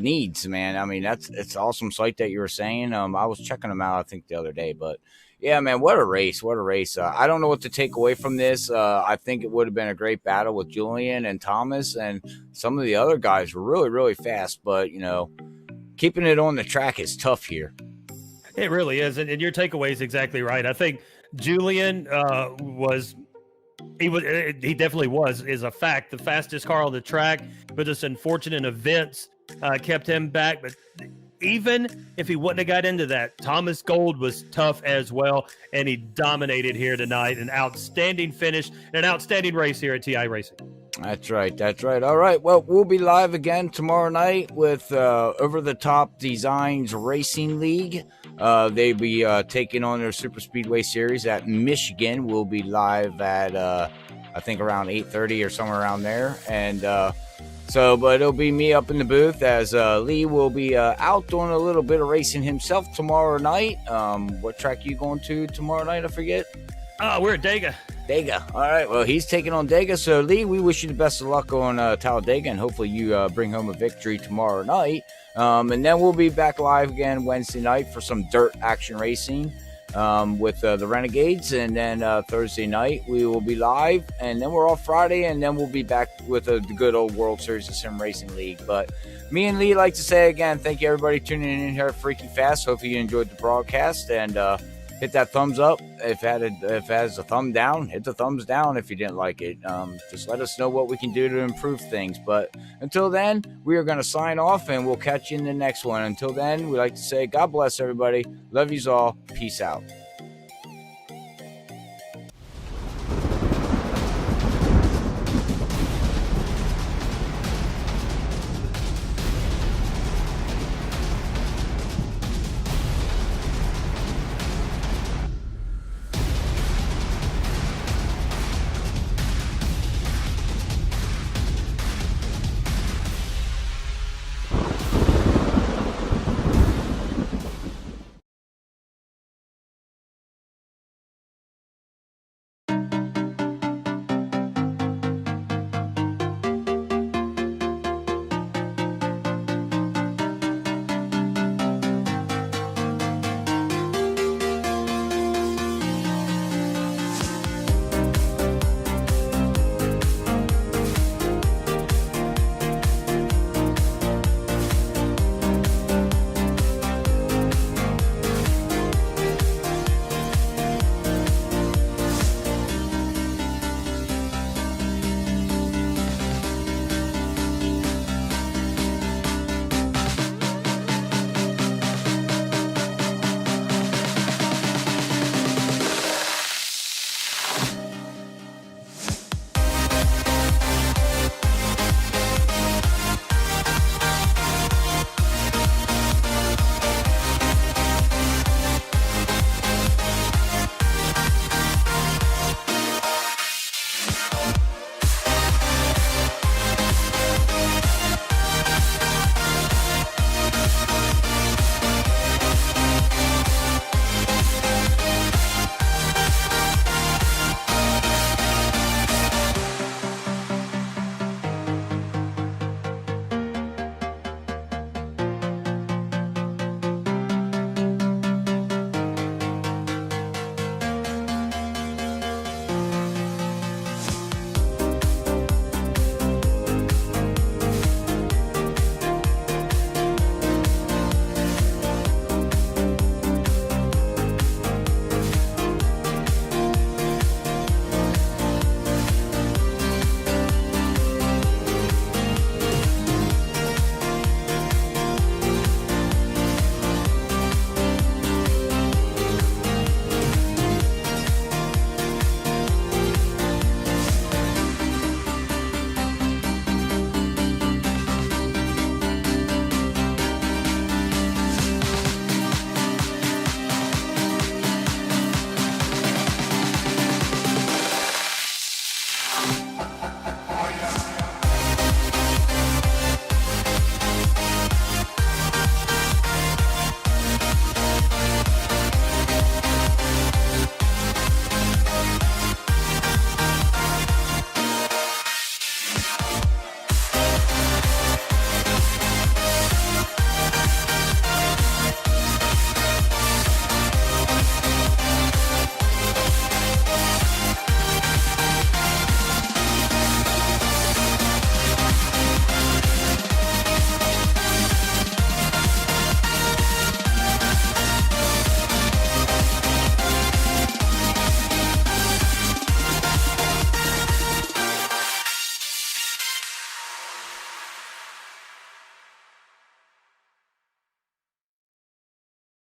needs, man. I mean, it's an awesome site that you were saying. I was checking them out, I think, the other day, but yeah, man, what a race. I don't know what to take away from this. I think it would have been a great battle with Julian and Thomas, and some of the other guys were really, really fast, but, keeping it on the track is tough here. It really is, and your takeaway is exactly right. I think Julian he definitely is a fact, the fastest car on the track, but just unfortunate events kept him back. But even if he wouldn't have got into that, Thomas Gold was tough as well, and he dominated here tonight. An outstanding finish, and an outstanding race here at TI Racing. That's right. All right, well, we'll be live again tomorrow night with Over the Top Designs Racing League. They'll be taking on their Super Speedway Series at Michigan. We'll be live at, I think, around 8:30 or somewhere around there. And but it'll be me up in the booth as Lee will be out doing a little bit of racing himself tomorrow night. What track are you going to tomorrow night? I forget. We're at Dega. All right, well, he's taking on Dega. So, Lee, we wish you the best of luck on Talladega, and hopefully you bring home a victory tomorrow night. And then we'll be back live again Wednesday night for some dirt action racing with the Renegades. And then Thursday night we will be live. And then we're off Friday, and then we'll be back with the good old World Series of Sim Racing League. But me and Lee like to say again, thank you, everybody, tuning in here at Freaky Fast. Hopefully you enjoyed the broadcast, and hit that thumbs up. If it has a thumb down, hit the thumbs down if you didn't like it. Just let us know what we can do to improve things. But until then, we are going to sign off, and we'll catch you in the next one. Until then, we like to say God bless everybody. Love yous all. Peace out.